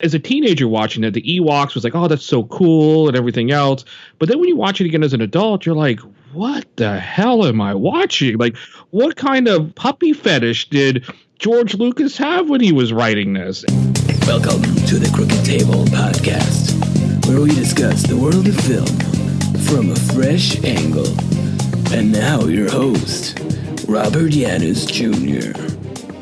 as a teenager watching it, the Ewoks was like, oh, that's so cool and everything else. But then when you watch it again as an adult, you're like, what the hell am I watching? Like, what kind of puppy fetish did George Lucas have when he was writing this? Welcome to the Crooked Table Podcast, where we discuss the world of film from a fresh angle. And now your host, Robert Yannis Jr.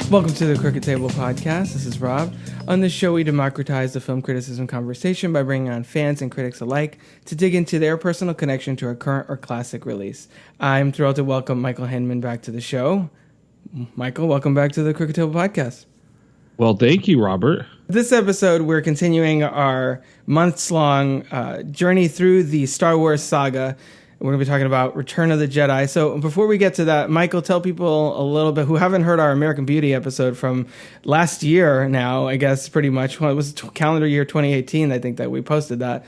Welcome to the Crooked Table Podcast. This is Rob. On this show, we democratize the film criticism conversation by bringing on fans and critics alike to dig into their personal connection to a current or classic release. I'm thrilled to welcome Michael Hinman back to the show. Michael, welcome back to the Crooked Table Podcast. Well, thank you, Robert. This episode, we're continuing our months-long journey through the Star Wars saga. We're going to be talking about Return of the Jedi. So before we get to that, Michael, tell people a little bit who haven't heard our American Beauty episode from last year now, I guess, pretty much. Well, it was calendar year 2018, I think, that we posted that.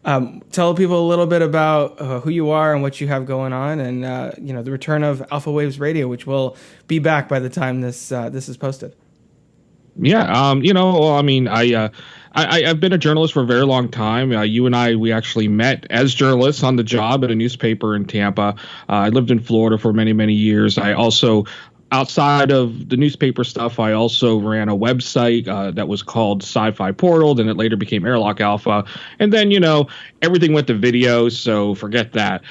Tell people a little bit about who you are and what you have going on and, the return of Alpha Waves Radio, which will be back by the time this is posted. Yeah, I've been a journalist for a very long time. You and I, we actually met as journalists on the job at a newspaper in Tampa. I lived in Florida for many, many years. I also, outside of the newspaper stuff, I also ran a website that was called Sci-Fi Portal. Then it later became Airlock Alpha. And then, everything went to video, so forget that.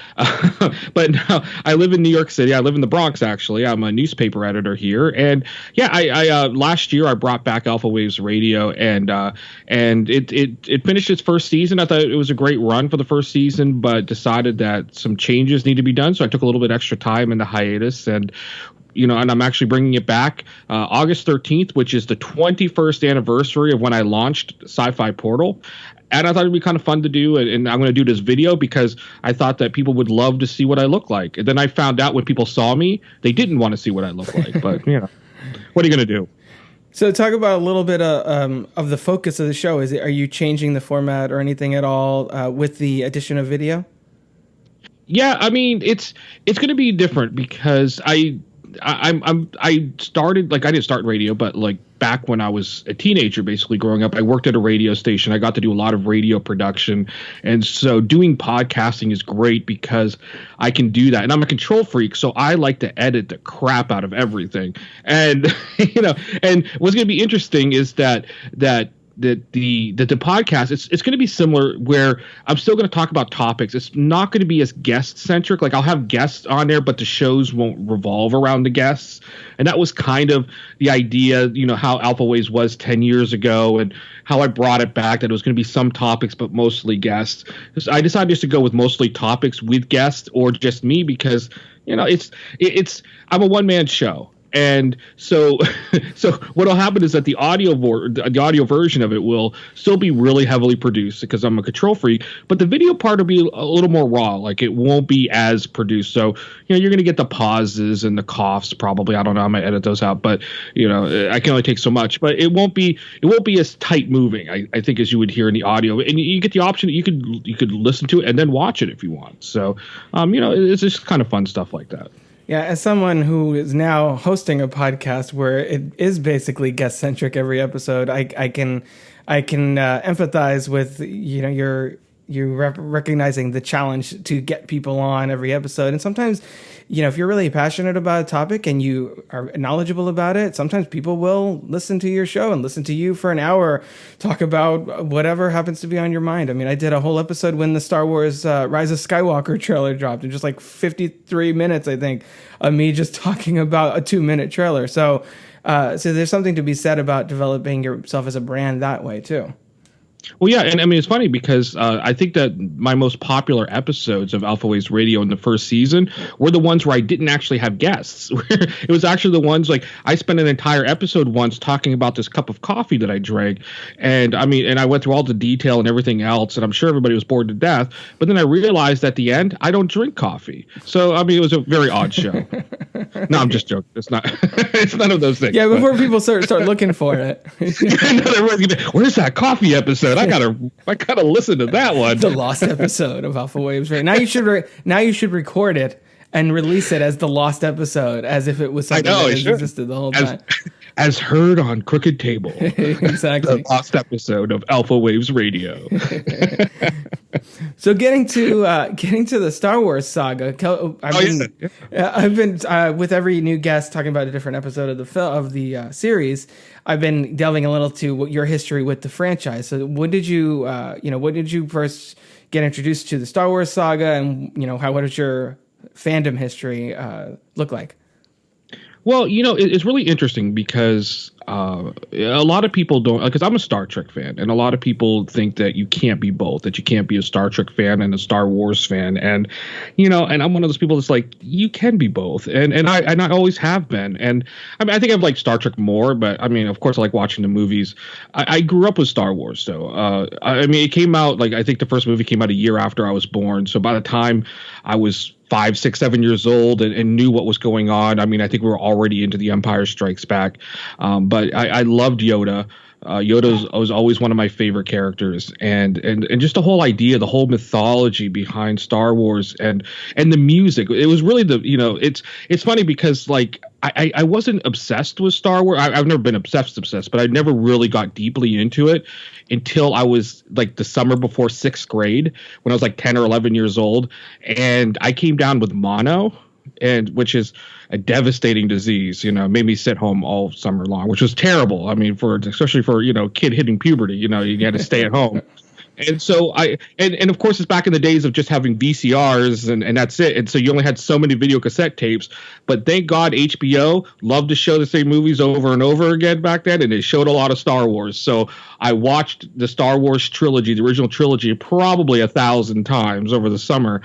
But now I live in New York City. I live in the Bronx, actually. I'm a newspaper editor here. And yeah, I last year I brought back Alpha Waves Radio, and it finished its first season. I thought it was a great run for the first season, but decided that some changes need to be done. So I took a little bit extra time in the hiatus, and I'm actually bringing it back August 13th, which is the 21st anniversary of when I launched Sci-Fi Portal. And I thought it'd be kind of fun to do. And I'm going to do this video because I thought that people would love to see what I look like. And then I found out when people saw me, they didn't want to see what I look like. But, what are you going to do? So talk about a little bit of the focus of the show. Are you changing the format or anything at all with the addition of video? Yeah, I mean, it's going to be different because I started, I didn't start radio, but back when I was a teenager, basically growing up, I worked at a radio station. I got to do a lot of radio production. And so doing podcasting is great because I can do that. And I'm a control freak, so I like to edit the crap out of everything. And, and what's going to be interesting is that the podcast, it's going to be similar where I'm still going to talk about topics. It's not going to be as guest centric. I'll have guests on there, but the shows won't revolve around the guests. And that was kind of the idea, how Alpha Waves was 10 years ago and how I brought it back, that it was going to be some topics, but mostly guests. I decided just to go with mostly topics with guests or just me because, I'm a one-man show. And so what will happen is that the audio version of it will still be really heavily produced because I'm a control freak, but the video part will be a little more raw. It won't be as produced. So, you're going to get the pauses and the coughs probably. I don't know. I might edit those out, but I can only take so much, but it won't be as tight moving, I think, as you would hear in the audio. And you get the option that you could listen to it and then watch it if you want. So, it's just kind of fun stuff like that. Yeah, as someone who is now hosting a podcast where it is basically guest centric every episode, I can empathize with you recognizing the challenge to get people on every episode. And sometimes, if you're really passionate about a topic and you are knowledgeable about it, sometimes people will listen to your show and listen to you for an hour, talk about whatever happens to be on your mind. I mean, I did a whole episode when the Star Wars Rise of Skywalker trailer dropped, and just 53 minutes, I think, of me just talking about a 2-minute trailer. So there's something to be said about developing yourself as a brand that way too. Well, yeah, and I mean, it's funny because I think that my most popular episodes of Alpha Waves Radio in the first season were the ones where I didn't actually have guests. It was actually the ones I spent an entire episode once talking about this cup of coffee that I drank. And I went through all the detail and everything else, and I'm sure everybody was bored to death. But then I realized at the end, I don't drink coffie. So, it was a very odd show. No, I'm just joking. It's not. It's none of those things. Yeah, before people start looking for it. Where's that coffee episode? I gotta listen to that one. The lost episode of Alpha Waves. Right now, you should record it and release it as the lost episode, as if it was something that existed the whole time. as heard on Crooked Table. Exactly. The last episode of Alpha Waves Radio. So getting to the Star Wars saga, I've been with every new guest talking about a different episode of the series. I've been delving a little to your history with the franchise. So when did you first get introduced to the Star Wars saga, and what does your fandom history look like? Well, it's really interesting because a lot of people don't, because I'm a Star Trek fan, and a lot of people think that you can't be both, that you can't be a Star Trek fan and a Star Wars fan. And, and I'm one of those people that's like, you can be both. And I always have been. And I mean, I think I've liked Star Trek more, but I mean, of course I like watching the movies. I grew up with Star Wars, though. I mean, it came out, I think the first movie came out a year after I was born. So by the time I was 5, 6, 7 years old and knew what was going on. I mean, I think we were already into The Empire Strikes Back. But I loved Yoda. Yoda was always one of my favorite characters, and just the whole idea, the whole mythology behind Star Wars and the music. It was really it's funny because I wasn't obsessed with Star Wars. I've never been obsessed, but I never really got deeply into it until I was the summer before 6th grade, when I was 10 or 11 years old, and I came down with mono, which is a devastating disease. Made me sit home all summer long, which was terrible. I mean, especially for kid hitting puberty, you had to stay at home. And so and of course it's back in the days of just having VCRs and that's it. And so you only had so many video cassette tapes, but thank God HBO loved to show the same movies over and over again back then. And it showed a lot of Star Wars. So I watched the Star Wars trilogy, the original trilogy, probably 1,000 times over the summer.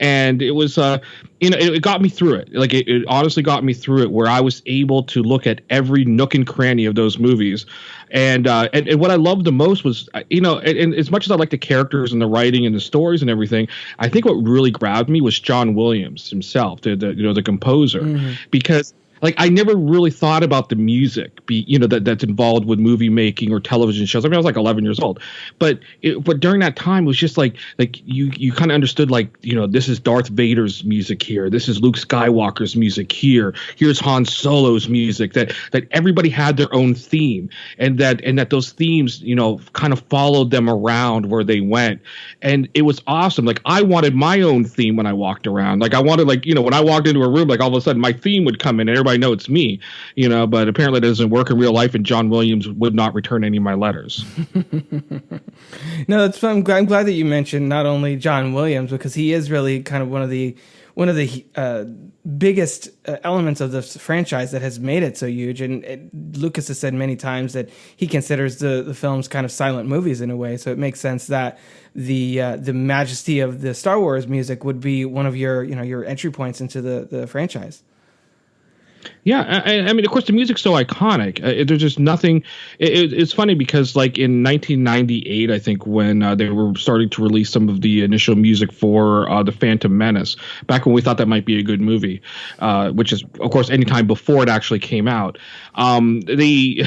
And it was, it got me through it. It honestly got me through it, where I was able to look at every nook and cranny of those movies. And what I loved the most was, and as much as I like the characters and the writing and the stories and everything, I think what really grabbed me was John Williams himself, the composer, because I never really thought about the music, that's involved with movie making or television shows. I mean, I was 11 years old, but during that time, it was just you kind of understood, this is Darth Vader's music here. This is Luke Skywalker's music here. Here's Han Solo's music. That everybody had their own theme, and that those themes, kind of followed them around where they went, and it was awesome. I wanted my own theme when I walked around. I wanted, when I walked into a room, all of a sudden my theme would come in, and everybody know it's me, but apparently it doesn't work in real life, and John Williams would not return any of my letters. No, that's fun. I'm glad that you mentioned not only John Williams, because he is really kind of one of the biggest elements of the franchise that has made it so huge. And Lucas has said many times that he considers the films kind of silent movies in a way. So it makes sense that the majesty of the Star Wars music would be one of your entry points into the franchise. Yeah, I mean, of course, the music's so iconic. There's just nothing. It's funny because, in 1998, I think, when they were starting to release some of the initial music for The Phantom Menace, back when we thought that might be a good movie, which is, of course, any time before it actually came out. I remember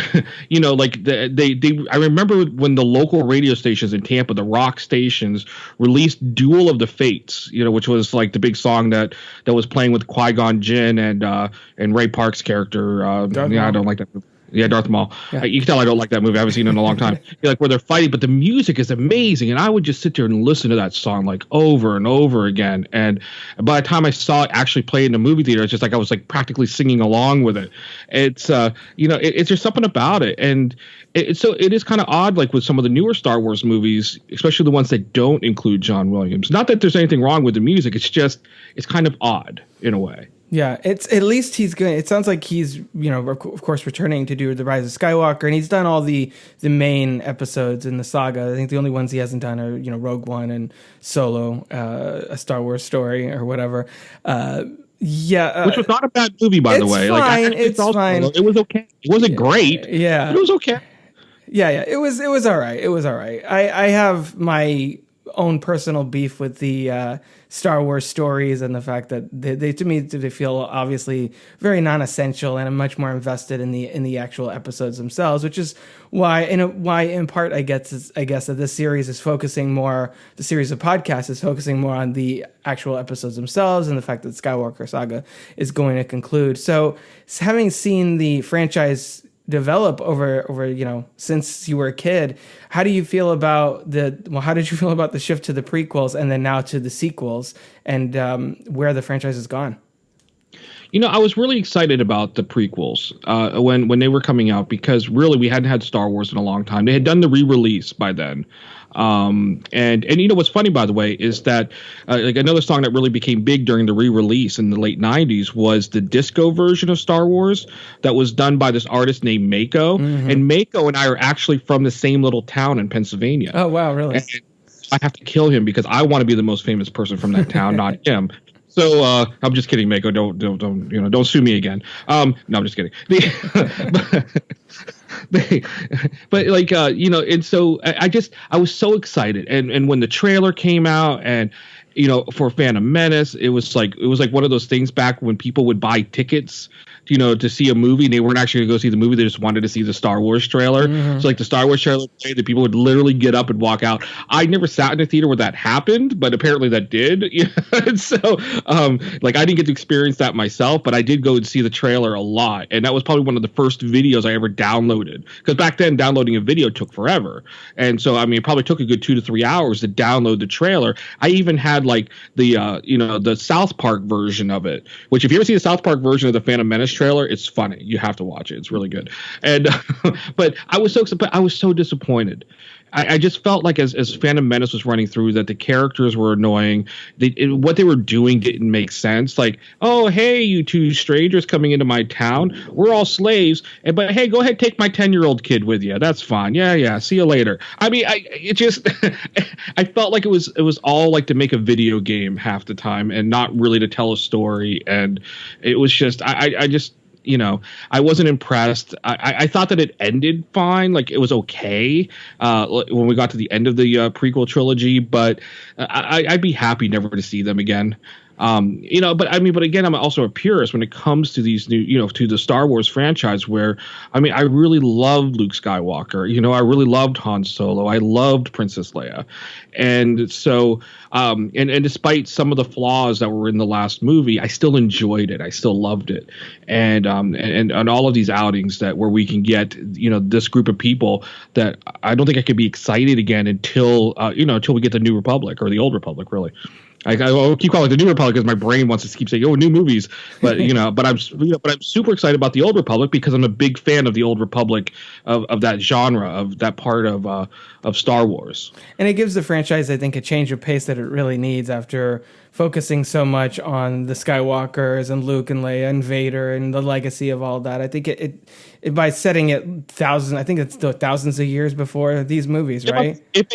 when the local radio stations in Tampa, the rock stations, released "Duel of the Fates," which was the big song that was playing with Qui-Gon Jinn and Ray Park's character. I don't like that movie. Yeah, Darth Maul. Yeah. You can tell I don't like that movie. I haven't seen it in a long time. Where they're fighting, but the music is amazing, and I would just sit there and listen to that song over and over again. And by the time I saw it actually play in the movie theater, it's just I was practically singing along with it. It's it's just something about it, and so it is kind of odd, with some of the newer Star Wars movies, especially the ones that don't include John Williams. Not that there's anything wrong with the music. It's kind of odd in a way. Yeah, it's at least he's going. It sounds like he's, of course, returning to do the Rise of Skywalker, and he's done all the main episodes in the saga. I think the only ones he hasn't done are Rogue One and Solo, A Star Wars Story or whatever. Which was not a bad movie, by the way. Fine. It's fine. It was okay. It wasn't great. Yeah, but it was okay. Yeah. It was all right. It was all right. I have my own personal beef with the Star Wars stories and the fact that they to me they feel obviously very non-essential, and I'm much more invested in the actual episodes themselves, which is why in part I guess that this series is focusing more, the series of podcasts is focusing more on the actual episodes themselves and the fact that the Skywalker saga is going to conclude. So having seen the franchise develop over since you were a kid. How do you feel about how did you feel about the shift to the prequels and then now to the sequels, and where the franchise has gone? I was really excited about the prequels when they were coming out, because really we hadn't had Star Wars in a long time. They had done the re-release by then. And what's funny, by the way, is that like another song that really became big during the re-release in the late 90s was the disco version of Star Wars that was done by this artist named Mako. Mm-hmm. And Mako and I are actually from the same little town in Pennsylvania. Oh, wow, really? And I have to kill him because I want to be the most famous person from that town, not him. So I'm just kidding, Mako. Don't sue me again. No, I'm just kidding. And so I was so excited, and when the trailer came out, and for Phantom Menace, it was like one of those things back when people would buy tickets to see a movie, and they weren't actually going to go see the movie. They just wanted to see the Star Wars trailer. Mm-hmm. So like the Star Wars trailer played, the people would literally get up and walk out. I never sat in a theater where that happened, but apparently that did. And so I didn't get to experience that myself, but I did go and see the trailer a lot. And that was probably one of the first videos I ever downloaded, because back then downloading a video took forever. And so, it probably took a good 2 to 3 hours to download the trailer. I even had the South Park version of it, which if you ever see the South Park version of the Phantom Menace trailer, it's funny. You have to watch it. It's really good. And but I was so disappointed. I just felt like as Phantom Menace was running through, that the characters were annoying. What they were doing didn't make sense. Like, oh, hey, you two strangers coming into my town. We're all slaves. But hey, go ahead, take my 10-year-old kid with you. That's fine. Yeah. See you later. I felt like it was all like to make a video game half the time and not really to tell a story. And it was just, I wasn't impressed. I thought that it ended fine. Like, it was okay when we got to the end of the prequel trilogy, but I'd be happy never to see them again. But again, I'm also a purist when it comes to these new, to the Star Wars franchise, where, I really loved Luke Skywalker. I really loved Han Solo. I loved Princess Leia. And so, and despite some of the flaws that were in the last movie, I still enjoyed it. I still loved it. And all of these outings where we can get, this group of people that I don't think I could be excited again until we get the New Republic, or the Old Republic, really. I keep calling it the New Republic because my brain wants to keep saying, "Oh, new movies," but I'm super excited about the Old Republic because I'm a big fan of the Old Republic, of that genre, of that part of Star Wars. And it gives the franchise, I think, a change of pace that it really needs after focusing so much on the Skywalkers and Luke and Leia and Vader and the legacy of all that. I think it by setting it thousands of years before these movies, right? If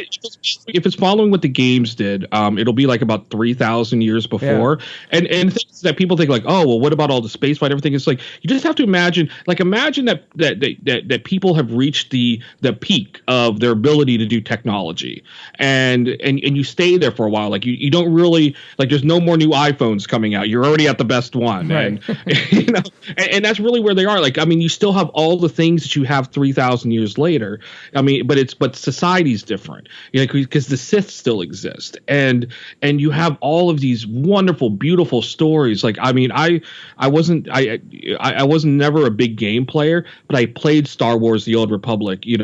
it's following what the games did, it'll be like about 3,000 years before. Yeah. And things that people think like, oh, well, what about all the space fight, everything? It's like, you just have to imagine that people have reached the peak of their ability to do technology, and you stay there for a while. Like you don't really, like, there's no more new iPhones coming out. You're already at the best one. Right. And that's really where they are. Like, you still have all the things that you have 3,000 years later. But society's different, because the Sith still exist, and you have all of these wonderful, beautiful stories. Like, I wasn't never a big game player, but I played Star Wars: The Old Republic, the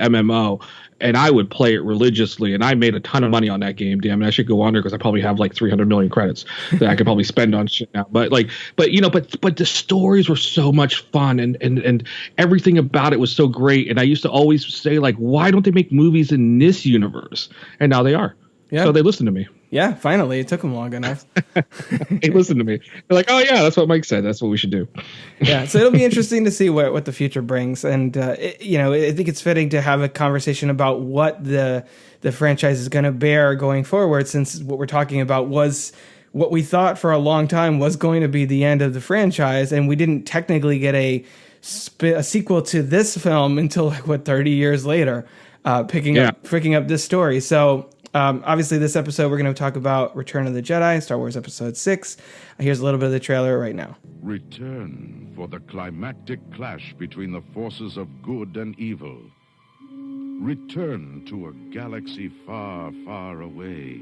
MMO. And I would play it religiously, and I made a ton of money on that game. Damn it, I should go under because I probably have like 300 million credits that I could probably spend on shit now. But the stories were so much fun, and everything about it was so great. And I used to always say, like, why don't they make movies in this universe? And now they are. Yeah. So they listened to me. Yeah, finally. It took them long enough. They listened to me. They're like, oh, yeah, that's what Mike said. That's what we should do. Yeah, so it'll be interesting to see what the future brings. And, I think it's fitting to have a conversation about what the franchise is going to bear going forward, since what we're talking about was what we thought for a long time was going to be the end of the franchise. And we didn't technically get a sequel to this film until, 30 years later, picking up this story. So... obviously, this episode, we're going to talk about Return of the Jedi, Star Wars Episode 6. Here's a little bit of the trailer right now. Return for the climactic clash between the forces of good and evil. Return to a galaxy far, far away.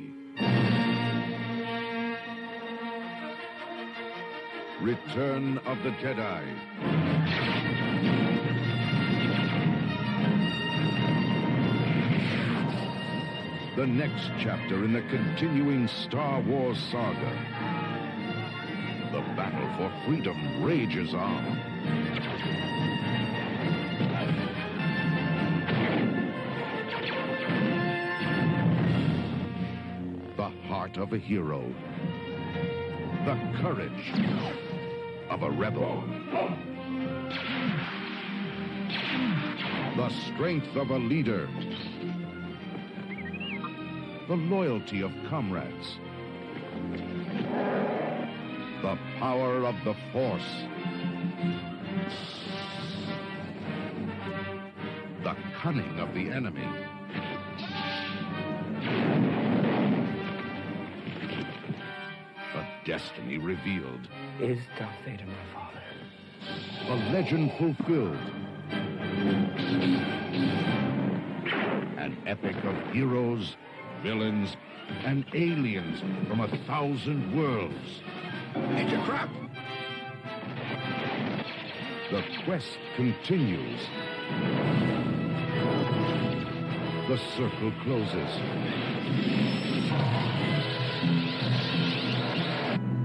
Return of the Jedi. the next chapter in the continuing Star Wars saga. The battle for freedom rages on. The heart of a hero. The courage of a rebel. The strength of a leader. The loyalty of comrades. The power of the Force. The cunning of the enemy. A destiny revealed. Is Darth Vader my father? A legend fulfilled. An epic of heroes, villains, and aliens from 1,000 worlds. It's a trap! The quest continues. The circle closes.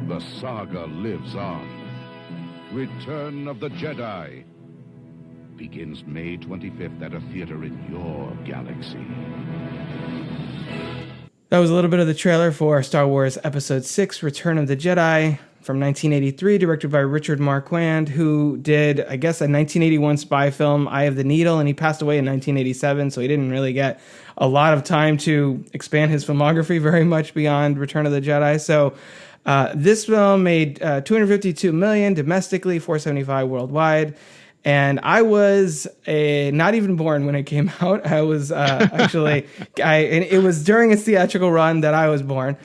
The saga lives on. Return of the Jedi begins May 25th at a theater in your galaxy. That was a little bit of the trailer for Star Wars Episode 6, Return of the Jedi, from 1983, directed by Richard Marquand, who did, I guess, a 1981 spy film, Eye of the Needle, and he passed away in 1987, so he didn't really get a lot of time to expand his filmography very much beyond Return of the Jedi. So this film made $252 million domestically, $475 worldwide. And I was not even born when it came out. I was and it was during its theatrical run that I was born.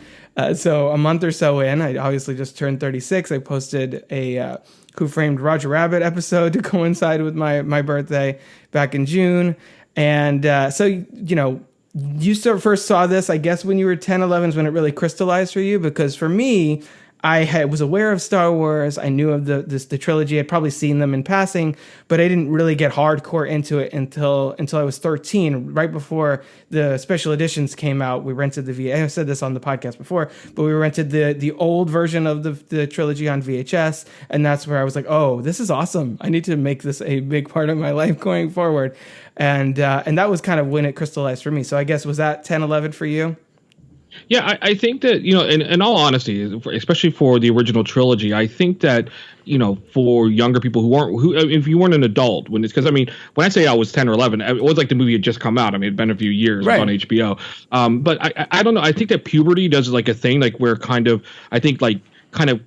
So a month or so in, I obviously just turned 36. I posted a Who Framed Roger Rabbit episode to coincide with my birthday back in June. And so, you know, you first saw this, I guess, when you were 10, 11 is when it really crystallized for you. Because for me, I was aware of Star Wars. I knew of the trilogy. I'd probably seen them in passing, but I didn't really get hardcore into it until I was 13, right before the special editions came out. We rented the VHS. I've said this on the podcast before, but we rented the old version of the trilogy on VHS, and that's where I was like, oh, this is awesome. I need to make this a big part of my life going forward. And that was kind of when it crystallized for me. So I guess, was that 10, 11 for you? Yeah, I think that, you know, in all honesty, especially for the original trilogy, I think that, you know, for younger people if you weren't an adult, because I mean, when I say I was 10 or 11, it was like the movie had just come out. I mean, it'd been a few years on HBO. But I don't know. I think that puberty does like a thing, like where kind of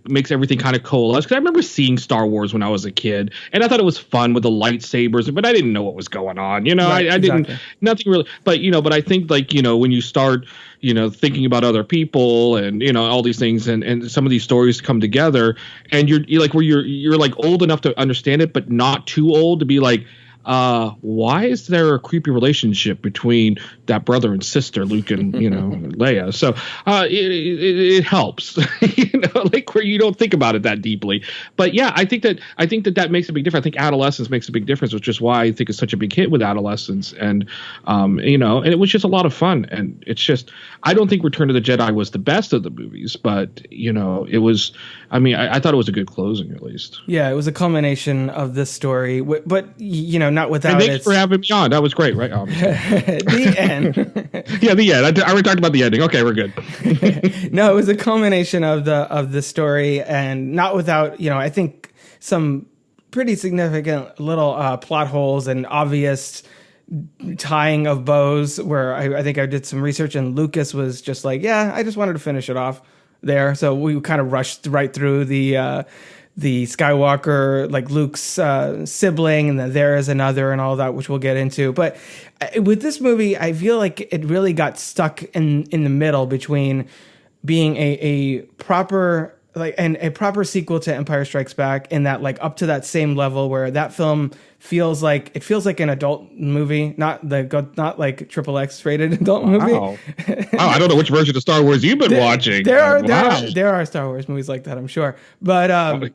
makes everything kind of coalesce. Because I remember seeing Star Wars when I was a kid, and I thought it was fun with the lightsabers, but I didn't know what was going on. You know, I didn't, nothing really. But, you know, but I think, like, you know, when you start, you know, thinking about other people and, you know, all these things and some of these stories come together, and you're like, where you're like old enough to understand it, but not too old to be like, why is there a creepy relationship between that brother and sister, Luke and, you know, Leia? So it helps, you know, like where you don't think about it that deeply. But yeah, I think that makes a big difference. I think adolescence makes a big difference, which is why I think it's such a big hit with adolescents. And, you know, and it was just a lot of fun. And it's just, I don't think Return of the Jedi was the best of the movies, but, you know, it was, I mean, I thought it was a good closing, at least. Yeah, it was a culmination of this story, but, you know, not without. And thanks for having me on. That was great, right? The end. Yeah, the end. I already talked about the ending. Okay, we're good. No, it was a culmination of the story, and not without, you know, I think some pretty significant little plot holes and obvious tying of bows. Where I think I did some research, and Lucas was just like, yeah, I just wanted to finish it off there. So we kind of rushed right through the Skywalker, like Luke's sibling, and then there is another and all that, which we'll get into. But with this movie, I feel like it really got stuck in the middle between being a proper sequel to Empire Strikes Back, in that, like, up to that same level where that film feels like an adult movie, not like XXX rated adult movie. Wow, I don't know which version of Star Wars you've been watching. There are Star Wars movies like that, I'm sure. But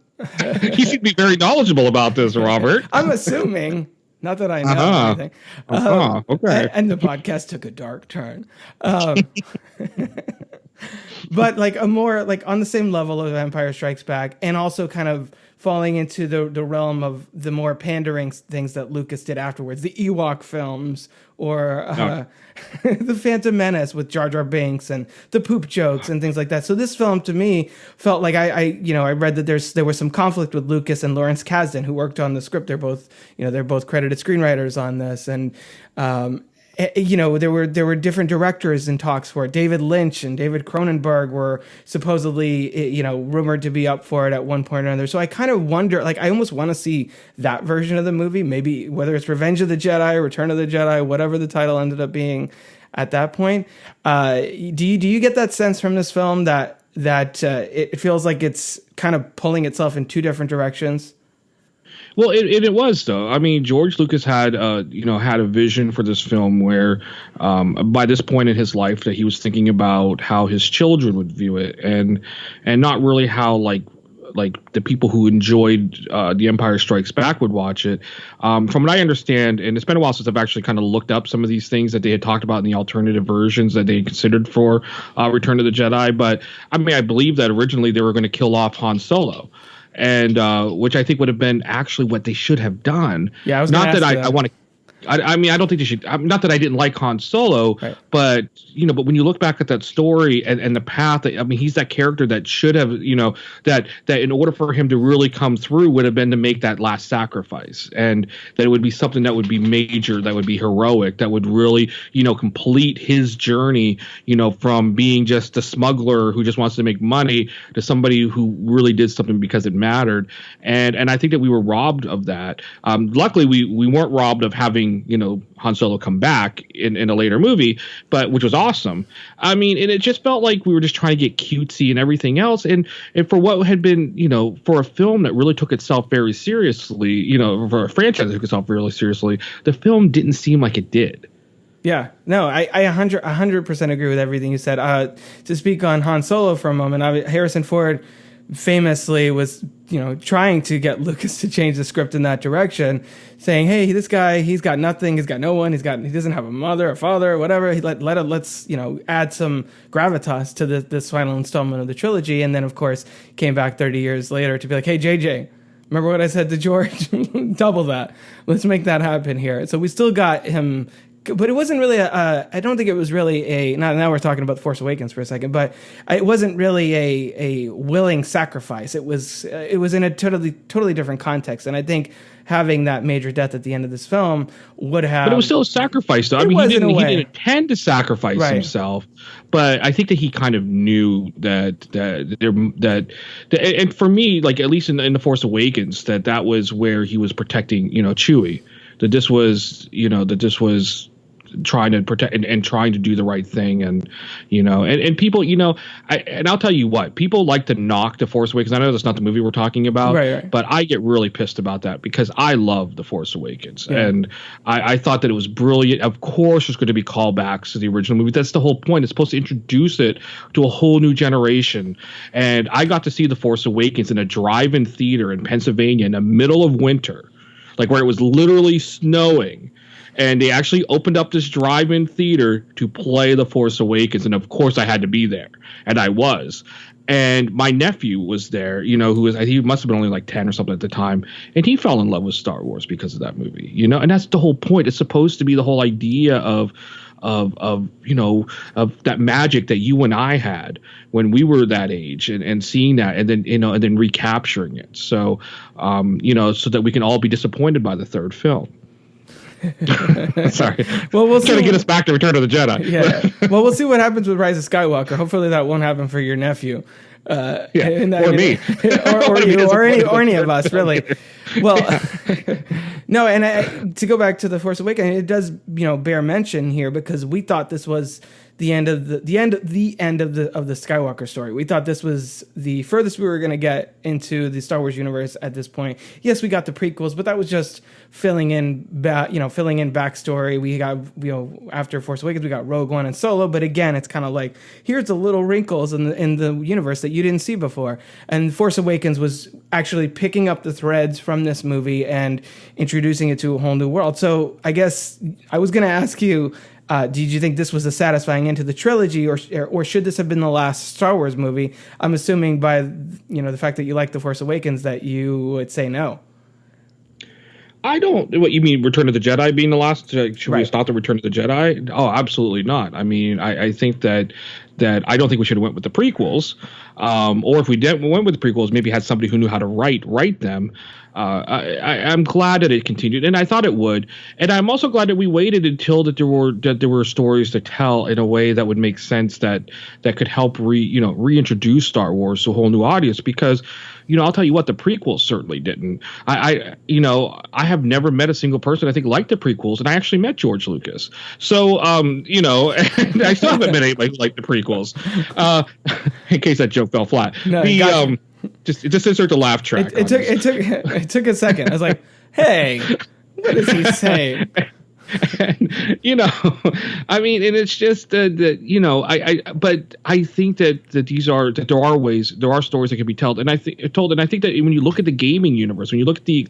you seem to be very knowledgeable about this, Robert. I'm assuming Not that I know anything. Okay. And the podcast took a dark turn. But like a more like on the same level of Empire Strikes Back, and also kind of falling into the realm of the more pandering things that Lucas did afterwards, the Ewok films, or the Phantom Menace with Jar Jar Binks and the poop jokes and things like that. So this film to me felt like I read that there was some conflict with Lucas and Lawrence Kasdan, who worked on the script. They're both credited screenwriters on this, and there were different directors in talks for it. David Lynch and David Cronenberg were supposedly, rumored to be up for it at one point or another. So I kind of wonder, like, I almost want to see that version of the movie, maybe whether it's Revenge of the Jedi, Return of the Jedi, whatever the title ended up being at that point. Do you get that sense from this film that it feels like it's kind of pulling itself in two different directions? Well, it was, though. I mean, George Lucas had a vision for this film where, by this point in his life, that he was thinking about how his children would view it, and not really how like the people who enjoyed The Empire Strikes Back would watch it. From what I understand, and it's been a while since I've actually kind of looked up some of these things that they had talked about in the alternative versions that they considered for Return of the Jedi. But I mean, I believe that originally they were going to kill off Han Solo. And which I think would have been actually what they should have done. Yeah, I was not that I want to. I mean, I don't think they should. Not that I didn't like Han Solo, right. but when you look back at that story and the path, I mean, he's that character that should have, that in order for him to really come through would have been to make that last sacrifice, and that it would be something that would be major, that would be heroic, that would really, complete his journey, from being just a smuggler who just wants to make money to somebody who really did something because it mattered, and I think that we were robbed of that. Luckily, we weren't robbed of having Han Solo come back in a later movie, but which was awesome. I mean, and it just felt like we were just trying to get cutesy and everything else. And for what had been, for a film that really took itself very seriously, for a franchise that took itself really seriously, the film didn't seem like it did. Yeah, no, I 100% agree with everything you said. To speak on Han Solo for a moment, Harrison Ford famously was, trying to get Lucas to change the script in that direction, saying, "Hey, this guy, he's got nothing, he's got no one, he doesn't have a mother, a father, whatever. Let's add some gravitas to this final installment of the trilogy." And then, of course, came back 30 years later to be like, "Hey, JJ, remember what I said to George? Double that. Let's make that happen here." So we still got him. But it wasn't really I don't think it was really now we're talking about The Force Awakens for a second, but it wasn't really a willing sacrifice. It was in a totally different context. And I think having that major death at the end of this film would have... But it was still a sacrifice, though. I mean, he didn't intend to sacrifice himself, but I think that he kind of knew that and for me, like, at least in The Force Awakens, that was where he was protecting, Chewie. That this was trying to protect and trying to do the right thing, and people, I'll tell you what, people like to knock The Force Awakens. I know that's not the movie we're talking about, right. But I get really pissed about that because I love The Force Awakens, and I thought that it was brilliant. Of course, there's going to be callbacks to the original movie. That's the whole point. It's supposed to introduce it to a whole new generation, and I got to see The Force Awakens in a drive-in theater in Pennsylvania in the middle of winter. Like, where it was literally snowing, and they actually opened up this drive-in theater to play The Force Awakens, and of course I had to be there, and I was. And my nephew was there, he must have been only like 10 or something at the time, and he fell in love with Star Wars because of that movie, and that's the whole point. It's supposed to be the whole idea of that magic that you and I had when we were that age, and seeing that, and then and then recapturing it. So so that we can all be disappointed by the third film. Sorry. Well, we'll see. To get us back to Return of the Jedi. Yeah. Well, we'll see what happens with Rise of Skywalker. Hopefully that won't happen for your nephew. Or me. or you, or any of us, really. Well, no, and to go back to The Force Awakens, it does, bear mention here, because we thought this was the end of the Skywalker story. We thought this was the furthest we were going to get into the Star Wars universe at this point. Yes, we got the prequels, but that was just filling in backstory. We got, after Force Awakens, we got Rogue One and Solo. But again, it's kind of like, here's the little wrinkles in the universe that you didn't see before. And Force Awakens was actually picking up the threads from this movie and introducing it to a whole new world. So I guess I was going to ask you, did you think this was a satisfying end to the trilogy, or should this have been the last Star Wars movie? I'm assuming by the fact that you like The Force Awakens that you would say no. I don't. What you mean, Return of the Jedi being the last? Should we stop the Return of the Jedi? Oh, absolutely not. I mean, I think that I don't think we should have went with the prequels, or if we went with the prequels, maybe had somebody who knew how to write them. I'm glad that it continued, and I thought it would. And I'm also glad that we waited until there were stories to tell in a way that would make sense, that could help reintroduce Star Wars to a whole new audience. Because I'll tell you what, the prequels certainly didn't. I have never met a single person I think liked the prequels, and I actually met George Lucas. So and I still haven't met anybody who liked the prequels. In case that joke fell flat. No, just insert the laugh track. It took a second. I was like, hey, what does he say? And, I mean, and it's just but I think that there are stories that can be told, and I think that when you look at the gaming universe, when you look at the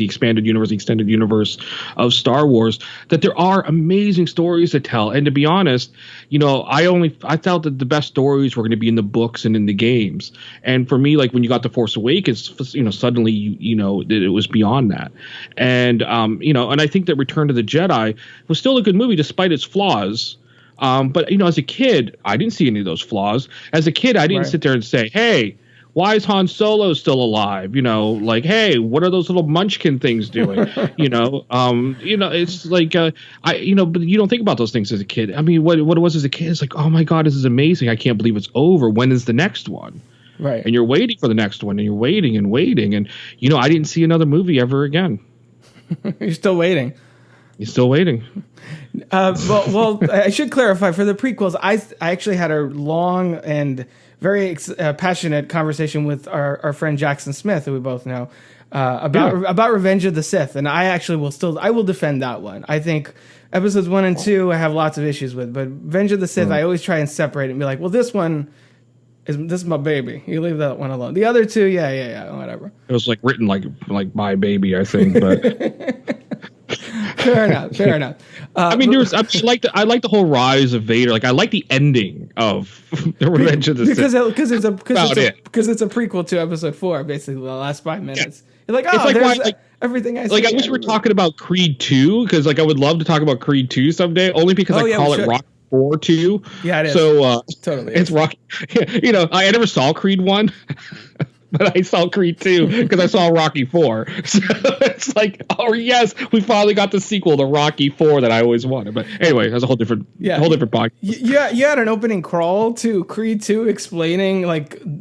expanded universe, the extended universe of Star Wars, that there are amazing stories to tell. And to be honest, I felt that the best stories were going to be in the books and in the games. And for me, like when you got The Force Awakens, suddenly it was beyond that. And and I think that Return to the Jedi was still a good movie despite its flaws. But as a kid, I didn't see any of those flaws. As a kid, I didn't sit there and say, hey, why is Han Solo still alive? Hey, what are those little munchkin things doing? It's like, but you don't think about those things as a kid. I mean, what it was as a kid is like, oh my God, this is amazing. I can't believe it's over. When is the next one? Right. And you're waiting for the next one, and you're waiting and waiting. And, I didn't see another movie ever again. You're still waiting. You're still waiting. Well, I should clarify, for the prequels, I actually had a long and very passionate conversation with our friend Jackson Smith, who we both know, about Revenge of the Sith, and I will defend that one. I think episodes 1 and 2 I have lots of issues with, but Revenge of the Sith I always try and separate and be like, well, this is my baby. You leave that one alone. The other two, yeah, whatever. It was written like my baby, I think, but. Fair enough. I mean, I like the whole Rise of Vader. I like the ending of the Revenge of the Sith. Because it's a prequel to Episode 4, basically the last 5 minutes. Yeah. You're like, there's everything I see. I wish we were talking about Creed 2, because I would love to talk about Creed 2 someday, only because I call it Rocky 4 2. Yeah, it is. So totally, it's Rocky. I never saw Creed 1. But I saw Creed 2 because I saw Rocky 4. So it's like, oh yes, we finally got the sequel to Rocky 4 that I always wanted. But anyway, that's a whole different podcast. You had an opening crawl to Creed 2 explaining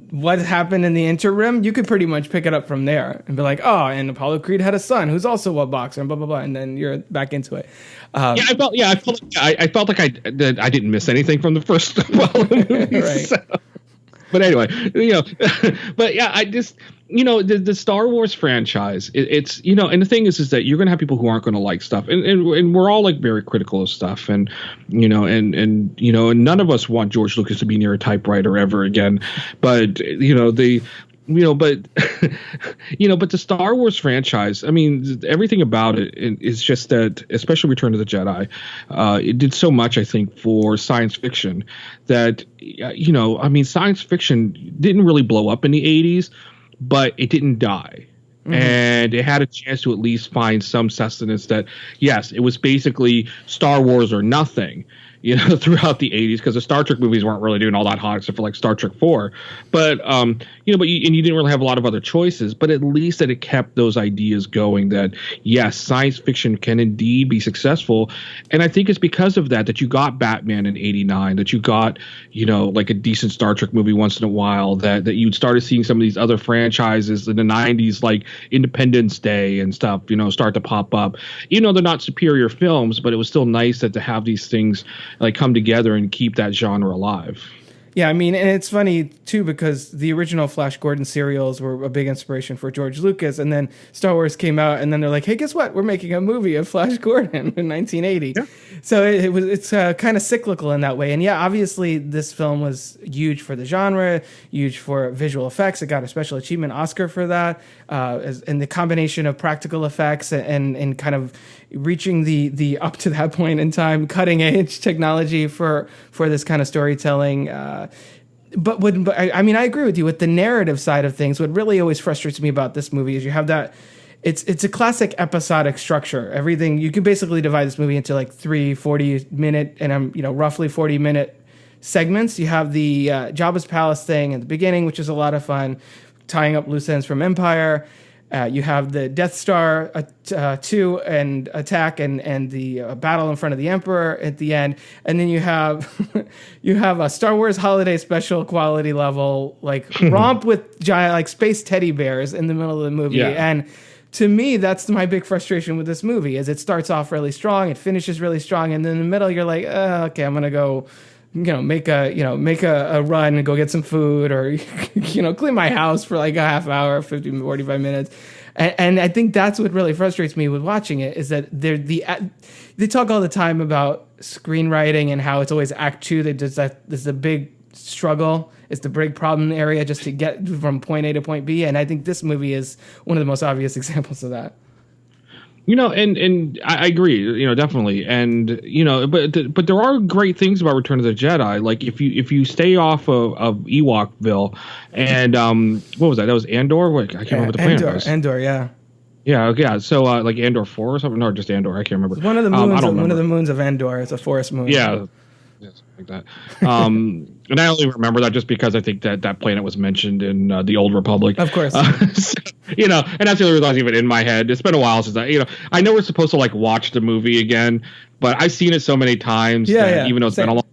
what happened in the interim. You could pretty much pick it up from there and be like, oh, and Apollo Creed had a son who's also a boxer, and blah blah blah, and then you're back into it. I felt like I didn't miss anything from the first movies. Right. So. But anyway, but yeah, I just, the Star Wars franchise, it's, and the thing is that you're going to have people who aren't going to like stuff. And we're all very critical of stuff. And, and none of us want George Lucas to be near a typewriter ever again. But, but the Star Wars franchise, I mean, everything about it is just that, especially Return of the Jedi, it did so much, I think, for science fiction that, science fiction didn't really blow up in the 80s, but it didn't die. Mm-hmm. And it had a chance to at least find some sustenance that, yes, it was basically Star Wars or nothing. Throughout the 80s, because the Star Trek movies weren't really doing all that hot except for Star Trek 4. But, you didn't really have a lot of other choices, but at least that it kept those ideas going that, yes, science fiction can indeed be successful. And I think it's because of that you got Batman in 89, that you got, a decent Star Trek movie once in a while, that you started seeing some of these other franchises in the 90s, like Independence Day and stuff, start to pop up. They're not superior films, but it was still nice that to have these things come together and keep that genre alive. Yeah, I mean, and it's funny too because the original Flash Gordon serials were a big inspiration for George Lucas, and then Star Wars came out, and then they're like, "Hey, guess what? We're making a movie of Flash Gordon in 1980." Yeah. So it's kind of cyclical in that way, and yeah, obviously this film was huge for the genre, huge for visual effects. It got a Special Achievement Oscar for that, and the combination of practical effects and kind of reaching the up to that point in time cutting edge technology for this kind of storytelling. But I mean, I agree with you with the narrative side of things. What really always frustrates me about this movie is you have that it's a classic episodic structure. Everything you can basically divide this movie into like 3 40-minute and roughly 40-minute segments. You have the Jabba's palace thing at the beginning, which is a lot of fun, tying up loose ends from Empire. You have the Death Star 2 and attack and the battle in front of the Emperor at the end, and then you have a Star Wars holiday special quality level like romp with giant like space teddy bears in the middle of the movie. Yeah. And to me, that's my big frustration with this movie is it starts off really strong, it finishes really strong, and then in the middle you're like, okay, I'm gonna go. Make a run and go get some food or, clean my house for like a half hour, 50, 45 minutes. And I think that's what really frustrates me with watching it is that they talk all the time about screenwriting and how it's always act 2. There's a big struggle. It's the big problem area just to get from point A to point B. And I think this movie is one of the most obvious examples of that. And I agree, definitely. And, but there are great things about Return of the Jedi. Like if you stay off of Ewokville and, what was that? That was Andor? I can't remember what the planet was. Andor, yeah. Yeah. So, like Andor 4 or something? No, just Andor. I can't remember. It's one of the moons, one of the moons of Andor. It's a forest moon. Yeah. Yeah, something like that. And I only remember that just because I think that planet was mentioned in the Old Republic. Of course. So, and that's the only reason that's even in my head. It's been a while since I know we're supposed to like watch the movie again, but I've seen it so many times that even though it's been a long time,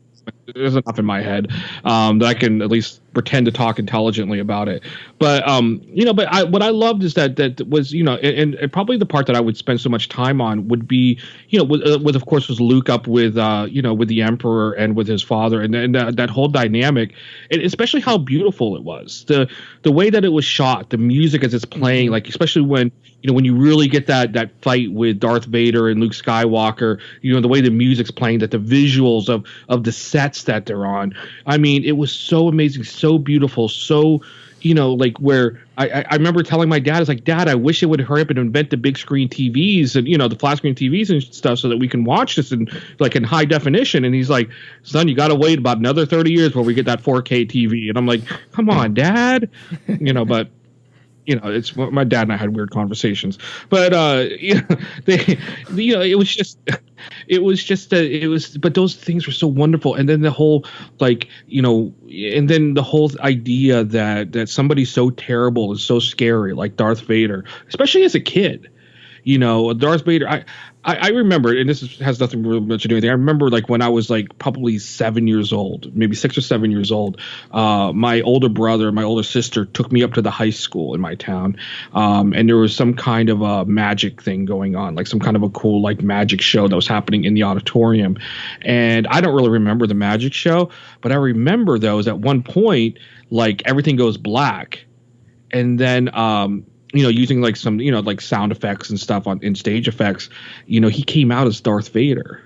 there's enough in my head that I can at least pretend to talk intelligently about it. But what I loved is that was and probably the part that I would spend so much time on would be with of course was Luke up with with the Emperor and with his father and that whole dynamic, and especially how beautiful it was, the way that it was shot, the music as it's playing, like especially when you really get that fight with Darth Vader and Luke Skywalker, the way the music's playing, that the visuals of the sets that they're on. I mean, it was so amazing, so beautiful, so like where I remember telling my dad, I was like, Dad, I wish it would hurry up and invent the big screen TVs and the flat screen TVs and stuff so that we can watch this in high definition. And he's like, son, you got to wait about another 30 years before we get that 4K TV. And I'm like, come on, Dad, but. It's my dad and I had weird conversations, but but those things were so wonderful. And then the whole and then the whole idea that somebody so terrible is so scary, like Darth Vader, especially as a kid, Darth Vader. I remember, and this has nothing really much to do with it. I remember when I was probably 7 years old, maybe 6 or 7 years old, my older brother, my older sister took me up to the high school in my town. And there was some kind of a magic thing going on, some kind of a cool magic show that was happening in the auditorium. And I don't really remember the magic show, but I remember though is at one point, everything goes black. And then, using some, sound effects and stuff in stage effects, he came out as Darth Vader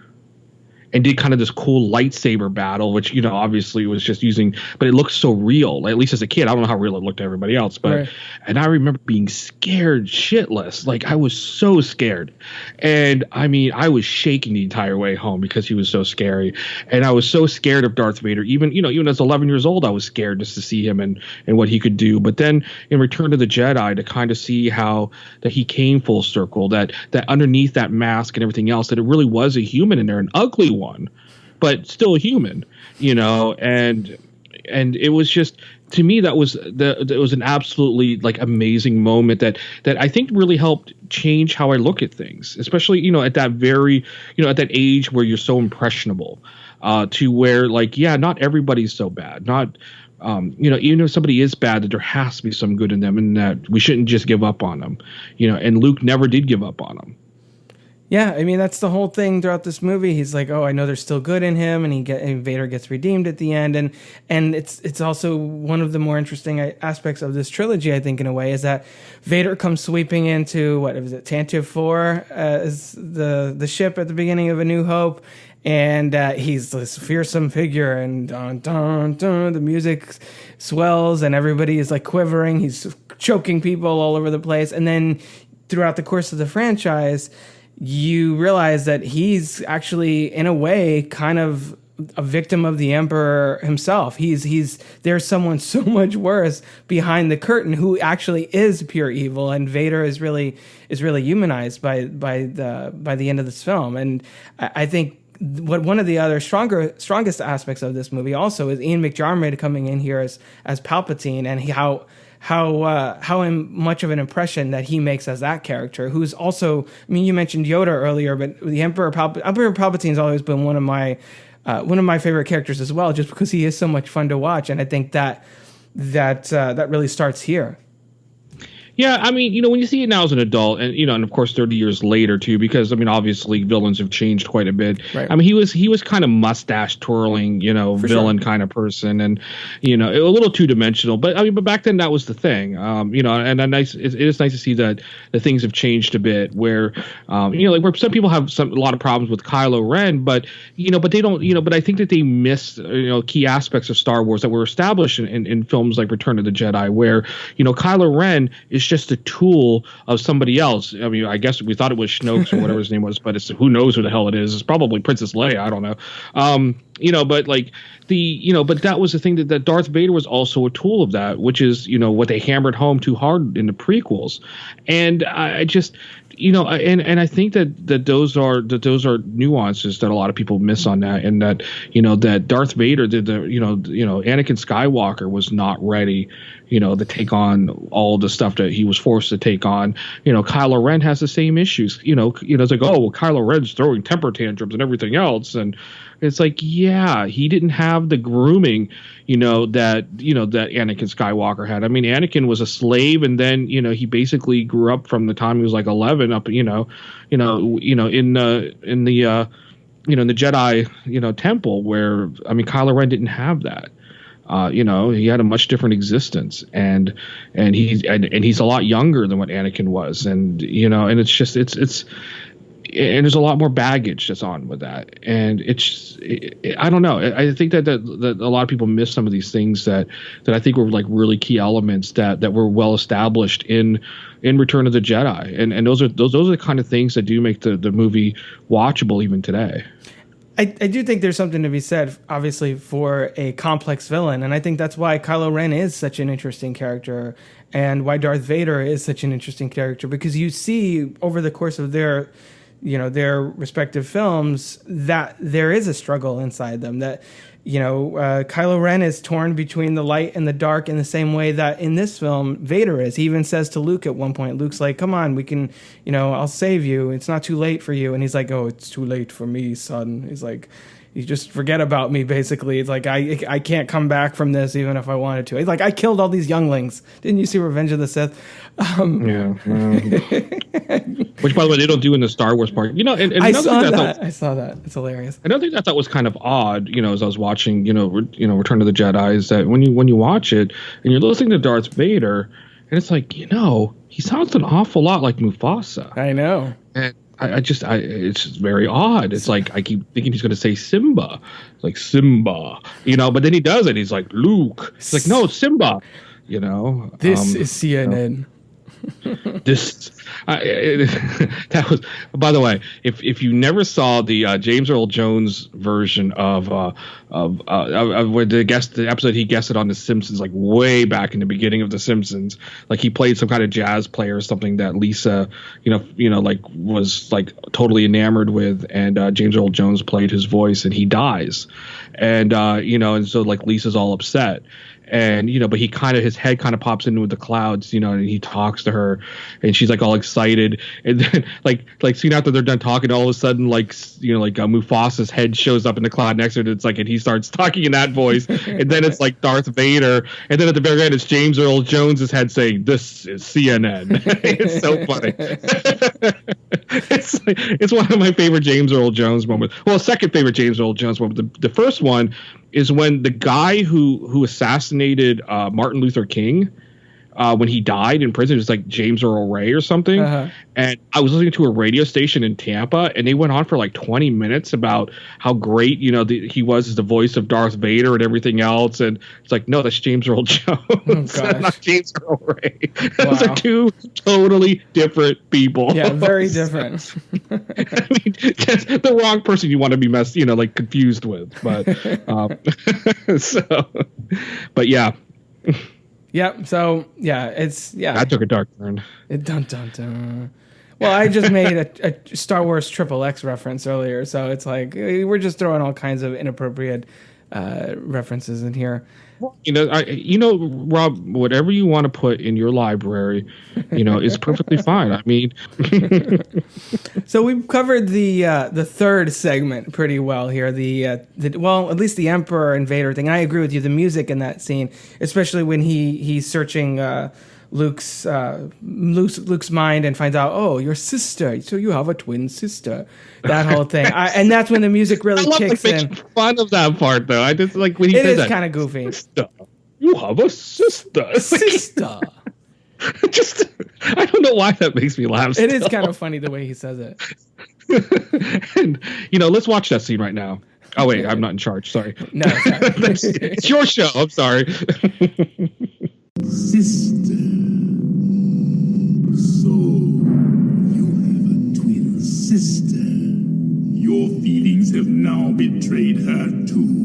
and did kind of this cool lightsaber battle, which, obviously was just using, but it looked so real, at least as a kid. I don't know how real it looked to everybody else, but, right. And I remember being scared shitless. I was so scared. And I mean, I was shaking the entire way home because he was so scary. And I was so scared of Darth Vader. Even as 11 years old, I was scared just to see him and what he could do. But then in Return of the Jedi, to kind of see how that he came full circle, that underneath that mask and everything else, that it really was a human in there, an ugly one, but still a human, and it was just, to me, that was it was an absolutely amazing moment that I think really helped change how I look at things, especially, at that very, at that age where you're so impressionable, to where not everybody's so bad, not, even if somebody is bad, that there has to be some good in them and that we shouldn't just give up on them, and Luke never did give up on them. Yeah, I mean that's the whole thing throughout this movie. He's like, "Oh, I know there's still good in him," and Vader gets redeemed at the end, and it's also one of the more interesting aspects of this trilogy, I think, in a way, is that Vader comes sweeping into what is it, Tantive 4, is the ship at the beginning of A New Hope, and he's this fearsome figure, and dun, dun, dun, the music swells, and everybody is like quivering. He's choking people all over the place, and then throughout the course of the franchise, you realize that he's actually, in a way, kind of a victim of the Emperor himself. There's someone so much worse behind the curtain who actually is pure evil, and Vader is really humanized by the end of this film. And I think one of the other strongest aspects of this movie also is Ian McDiarmid coming in here as Palpatine, and how much of an impression that he makes as that character, who's also, I mean, you mentioned Yoda earlier, but the Emperor Palpatine's always been one of my favorite characters as well, just because he is so much fun to watch, and I think that really starts here. Yeah, I mean, when you see it now as an adult, and and of course 30 years later too, because I mean, obviously villains have changed quite a bit. Right. I mean, he was kind of mustache twirling, villain kind of person, and a little two dimensional. But I mean, back then that was the thing. And it is nice to see that the things have changed a bit. Where like where some people have a lot of problems with Kylo Ren, but but they don't. But I think that they missed key aspects of Star Wars that were established in films like Return of the Jedi, where Kylo Ren is just a tool of somebody else. I mean, I guess we thought it was Snoke or whatever his name was, but who knows who the hell it is. It's probably Princess Leia. I don't know. But like but that was the thing that Darth Vader was also a tool of that, which is, what they hammered home too hard in the prequels. And I just, and I think that those are nuances that a lot of people miss on that. And that, that Darth Vader did Anakin Skywalker was not ready, to take on all the stuff that he was forced to take on. Kylo Ren has the same issues. It's like, oh, well, Kylo Ren's throwing temper tantrums and everything else, and it's like, yeah, he didn't have the grooming, that Anakin Skywalker had. I mean, Anakin was a slave, and then he basically grew up from the time he was like 11 up, in the Jedi, temple, where I mean, Kylo Ren didn't have that. He had a much different existence, and he's a lot younger than what Anakin was, and and it's just and there's a lot more baggage that's on with that, and I don't know. I think that a lot of people miss some of these things that I think were like really key elements that were well established in Return of the Jedi, and those are the kind of things that do make the movie watchable even today. I do think there's something to be said, obviously, for a complex villain, and I think that's why Kylo Ren is such an interesting character, and why Darth Vader is such an interesting character, because you see over the course of their respective films that there is a struggle inside them, that Kylo Ren is torn between the light and the dark in the same way that in this film Vader is. He even says to Luke at one point, Luke's like, come on, we can, I'll save you, it's not too late for you, and he's like, oh, it's too late for me, son. He's like, you just forget about me, basically. It's like, I can't come back from this even if I wanted to. He's like, I killed all these younglings. Didn't you see Revenge of the Sith? Yeah. Which, by the way, they don't do in the Star Wars part. And I saw that. It's hilarious. Another thing I thought was kind of odd, as I was watching, Return of the Jedi, is that when you watch it and you're listening to Darth Vader, and it's like, he sounds an awful lot like Mufasa. I know. And it's very odd. It's like I keep thinking he's going to say Simba, like Simba, but then he does it. He's like Luke. It's like, no, Simba. This is CNN. That was, by the way, if you never saw the James Earl Jones version of where the episode he guested on The Simpsons, like way back in the beginning of The Simpsons, like he played some kind of jazz player or something that Lisa, like was like totally enamored with, and James Earl Jones played his voice, and he dies, and and so like Lisa's all upset. And, but his head kind of pops into the clouds, and he talks to her, and she's like all excited. And then like soon after they're done talking, all of a sudden, Mufasa's head shows up in the cloud next to it. It's like, and he starts talking in that voice. And then it's like Darth Vader. And then at the very end, it's James Earl Jones's head saying, "This is CNN." It's so funny. It's one of my favorite James Earl Jones moments. Well, second favorite James Earl Jones moment. The first one is when the guy who assassinated Martin Luther King, when he died in prison, it was like James Earl Ray or something. And I was listening to a radio station in Tampa, and they went on for like 20 minutes about how great, he was as the voice of Darth Vader and everything else. And it's like, no, that's James Earl Jones, not James Earl Ray. Those are two totally different people. Yeah, very different. I mean, that's the wrong person you want to be confused with. But but yeah. Yep. So that took a dark turn. Dun dun dun. Well, I just made a Star Wars XXX reference earlier, so it's like we're just throwing all kinds of inappropriate references in here. Rob, whatever you want to put in your library, is perfectly fine. I mean, so we've covered the third segment pretty well here. At least the Emperor and Vader thing. And I agree with you. The music in that scene, especially when he's searching Luke's mind and finds out, oh, your sister. So you have a twin sister. That whole thing, and that's when the music really kicks in. Fun of that part, though. I just like when he says that. It is kind of goofy. Sister. You have a sister. Sister. Just, I don't know why that makes me laugh. It is kind of funny the way he says it. And let's watch that scene right now. Oh wait, I'm not in charge. Sorry. No, it's your show. I'm sorry. Sister. So you have a twin sister. Your feelings have now betrayed her too.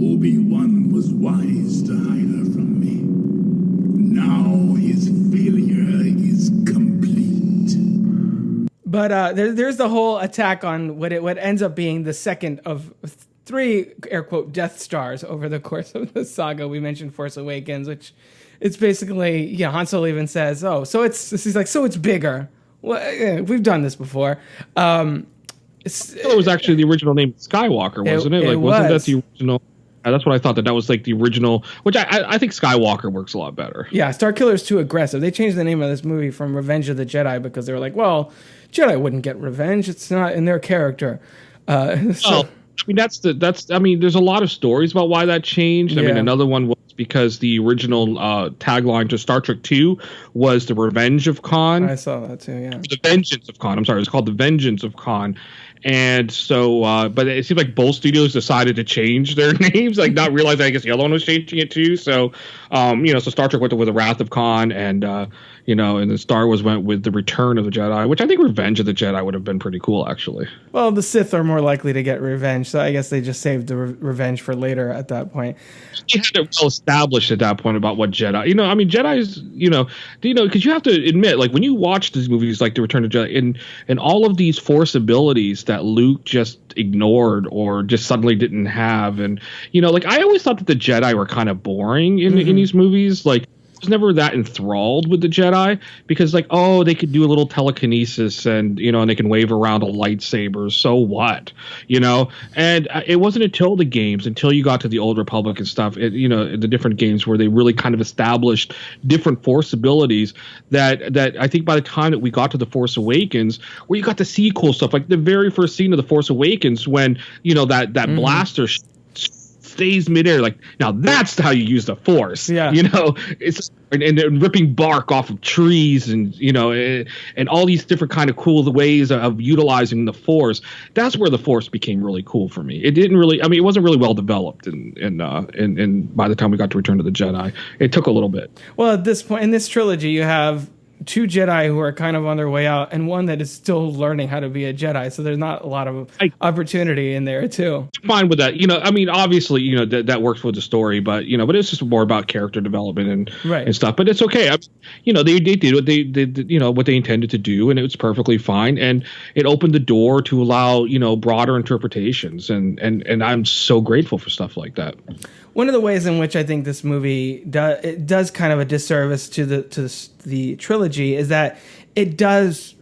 Obi-Wan was wise to hide her from me. Now his failure is complete. But there's the whole attack on what ends up being the second of three, air quote, Death Stars over the course of the saga. We mentioned Force Awakens, which it's basically, Han Solo even says, oh, so it's bigger. Well, yeah, we've done this before. It was actually the original name Skywalker, wasn't it? Wasn't that the original? That's what I thought. That was like the original, which I think Skywalker works a lot better. Yeah, Starkiller is too aggressive. They changed the name of this movie from Revenge of the Jedi because they were like, well, Jedi wouldn't get revenge. It's not in their character. There's a lot of stories about why that changed. I mean, another one was because the original tagline to Star Trek II was the Revenge of Khan. I saw that too, yeah. The Vengeance of Khan. I'm sorry, it was called the Vengeance of Khan. And so, but it seems like both studios decided to change their names, like not realizing, I guess, Yellow One was changing it too. So, so Star Trek went with the Wrath of Khan, and and then Star Wars went with the Return of the Jedi, which I think Revenge of the Jedi would have been pretty cool, actually. Well, the Sith are more likely to get revenge, so I guess they just saved the revenge for later at that point. You had it well established at that point about what Jedi, Jedi's, because you have to admit, like when you watch these movies like The Return of the Jedi and all of these Force abilities that Luke just ignored or just suddenly didn't have, and I always thought that the Jedi were kind of boring in these movies. Like I was never that enthralled with the Jedi because they could do a little telekinesis and and they can wave around a lightsaber, so what, and it wasn't until you got to the Old Republic and stuff, the different games where they really kind of established different Force abilities that I think by the time that we got to the Force Awakens, where you got to see cool stuff, like the very first scene of the Force Awakens when that blaster stays midair, like now that's how you use the Force. It's and ripping bark off of trees and and all these different kind of cool ways of utilizing the Force. That's where the Force became really cool for me. It didn't really, it wasn't really well developed and by the time we got to Return of the Jedi, it took a little bit. Well, at this point in this trilogy, you have two Jedi who are kind of on their way out and one that is still learning how to be a Jedi. So there's not a lot of opportunity in there too. Fine with that. Obviously, that works with the story, but it's just more about character development and stuff, but it's okay. They did what they did, what they intended to do, and it was perfectly fine. And it opened the door to allow, broader interpretations. And I'm so grateful for stuff like that. One of the ways in which I think this movie does kind of a disservice to the trilogy is that it does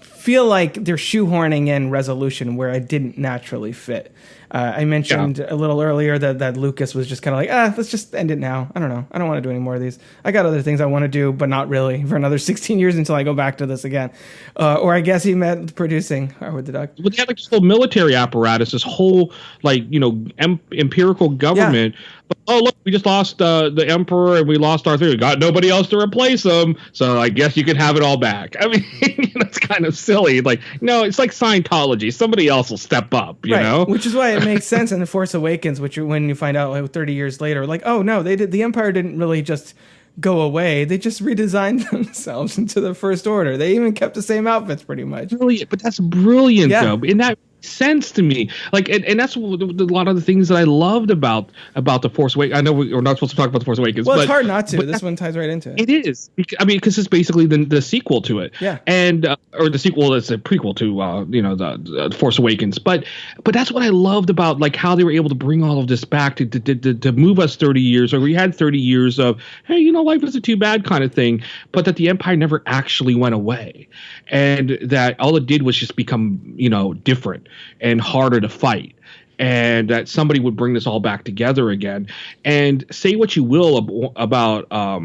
feel like they're shoehorning in resolution where it didn't naturally fit. I mentioned a little earlier that Lucas was just kind of like, let's just end it now. I don't know. I don't want to do any more of these. I got other things I want to do, but not really for another 16 years until I go back to this again. Or I guess he meant producing Howard the Duck. But they had like this whole military apparatus, this whole empirical government. Yeah. But, oh, look, we just lost the Emperor and we lost Darth Vader. We got nobody else to replace him, so I guess you can have it all back. I mean, that's kind of silly. Like, no, it's like Scientology. Somebody else will step up, you know? Which is why it makes sense in The Force Awakens, when you find out 30 years later, like, oh, no, the Empire didn't really just go away. They just redesigned themselves into the First Order. They even kept the same outfits pretty much. Brilliant, but that's brilliant, though. And that sense to me, like, and that's a lot of the things that I loved about the Force Awakens. I know we're not supposed to talk about the Force Awakens, well, it's hard not to. This one ties right into it. It is. I mean, because it's basically the sequel to it, and or the sequel that's a prequel to the Force Awakens. But that's what I loved about like how they were able to bring all of this back to move us 30 years, or we had 30 years of hey, life isn't too bad kind of thing, but that the Empire never actually went away, and that all it did was just become different and harder to fight, and that somebody would bring this all back together again. And say what you will about what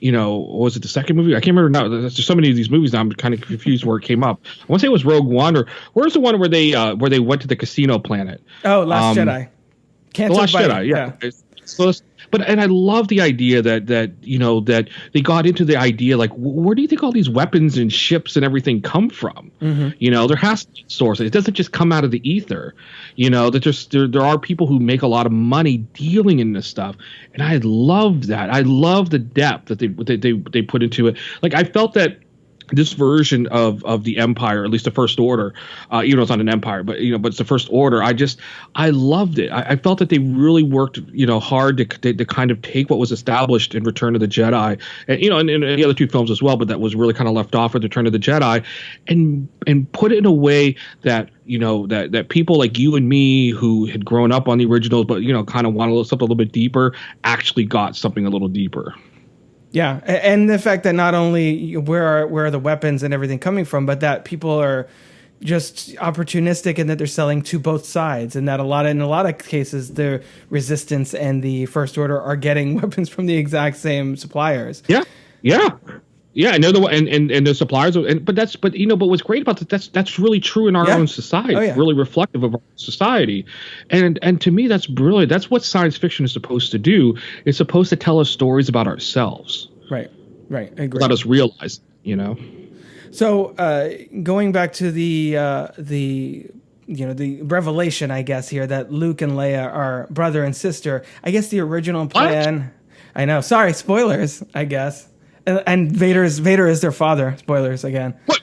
was it, the second movie? I can't remember now. There's so many of these movies now, I'm kind of confused where it came up. I want to say it was Rogue One, or where's the one where they went to the casino planet? Oh, Last Jedi. The Last Jedi, yeah. So and I love the idea that they got into the idea like, where do you think all these weapons and ships and everything come from? Mm-hmm. There has to be sources. It doesn't just come out of the ether. That there are people who make a lot of money dealing in this stuff, and I love that. I love the depth that they put into it. Like, I felt that this version of the Empire, at least the First Order, even though it's not an Empire, but it's the First Order. I loved it. I felt that they really worked, hard to kind of take what was established in Return of the Jedi, and in the other two films as well, but that was really kind of left off with Return of the Jedi, and put it in a way that that people like you and me who had grown up on the originals, but kind of wanted something a little bit deeper, actually got something a little deeper. Yeah, and the fact that not only where are the weapons and everything coming from, but that people are just opportunistic and that they're selling to both sides, and that in a lot of cases the Resistance and the First Order are getting weapons from the exact same suppliers. Yeah, and they're the suppliers. But what's great about that's really true in our own society. Oh, yeah. Really reflective of our society, and to me that's brilliant. That's what science fiction is supposed to do. It's supposed to tell us stories about ourselves. Right. I agree. Let us realize, So going back to the revelation, I guess here that Luke and Leia are brother and sister. I guess the original plan. What? I know. Sorry, spoilers. I guess. And Vader is their father. Spoilers again. What?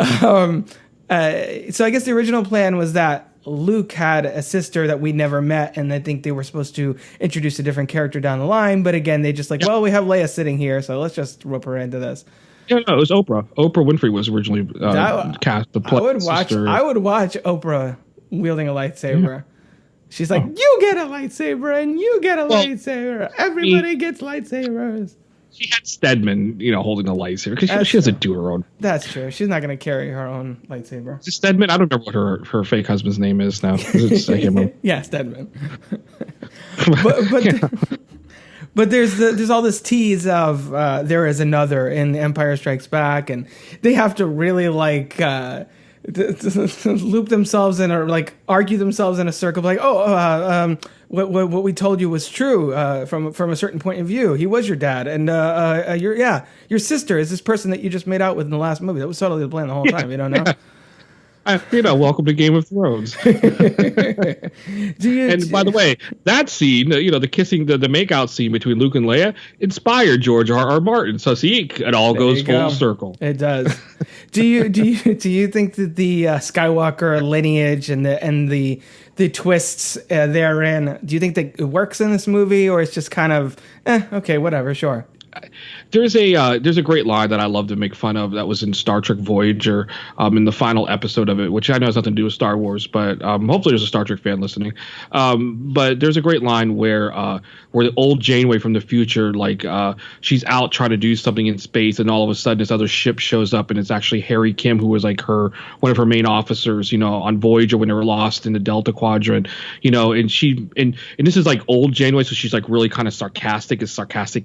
So I guess the original plan was that Luke had a sister that we never met, and I think they were supposed to introduce a different character down the line. But again, they just well, we have Leia sitting here, so let's just rope her into this. Yeah, no, it was Oprah. Oprah Winfrey was originally cast to play. I would watch Oprah wielding a lightsaber. She's like, you get a lightsaber and you get a lightsaber. Everybody gets lightsabers. She had Stedman, holding a lightsaber because she doesn't do her own. That's true. She's not going to carry her own lightsaber. Is it Stedman? I don't know what her fake husband's name is now. Yeah, Stedman. But there's all this tease of there is another in Empire Strikes Back, and they have to really loop themselves in, or argue themselves in a circle, what we told you was true from a certain point of view. He was your dad, and your sister is this person that you just made out with in the last movie. That was totally the plan the whole time. You don't know. Welcome to Game of Thrones. And by the way, that scene, the kissing, the makeout scene between Luke and Leia inspired George R.R. Martin. So see, it all goes full circle. It does. Do you think that the Skywalker lineage and the twists therein, do you think that it works in this movie, or it's just kind of okay, whatever, sure? There's a great line that I love to make fun of that was in Star Trek Voyager, in the final episode of it, which I know has nothing to do with Star Wars, but hopefully there's a Star Trek fan listening. But there's a great line where the old Janeway from the future, like she's out trying to do something in space, and all of a sudden this other ship shows up, and it's actually Harry Kim, who was like one of her main officers, on Voyager when they were lost in the Delta Quadrant, and this is like old Janeway, so she's like really kind of sarcastic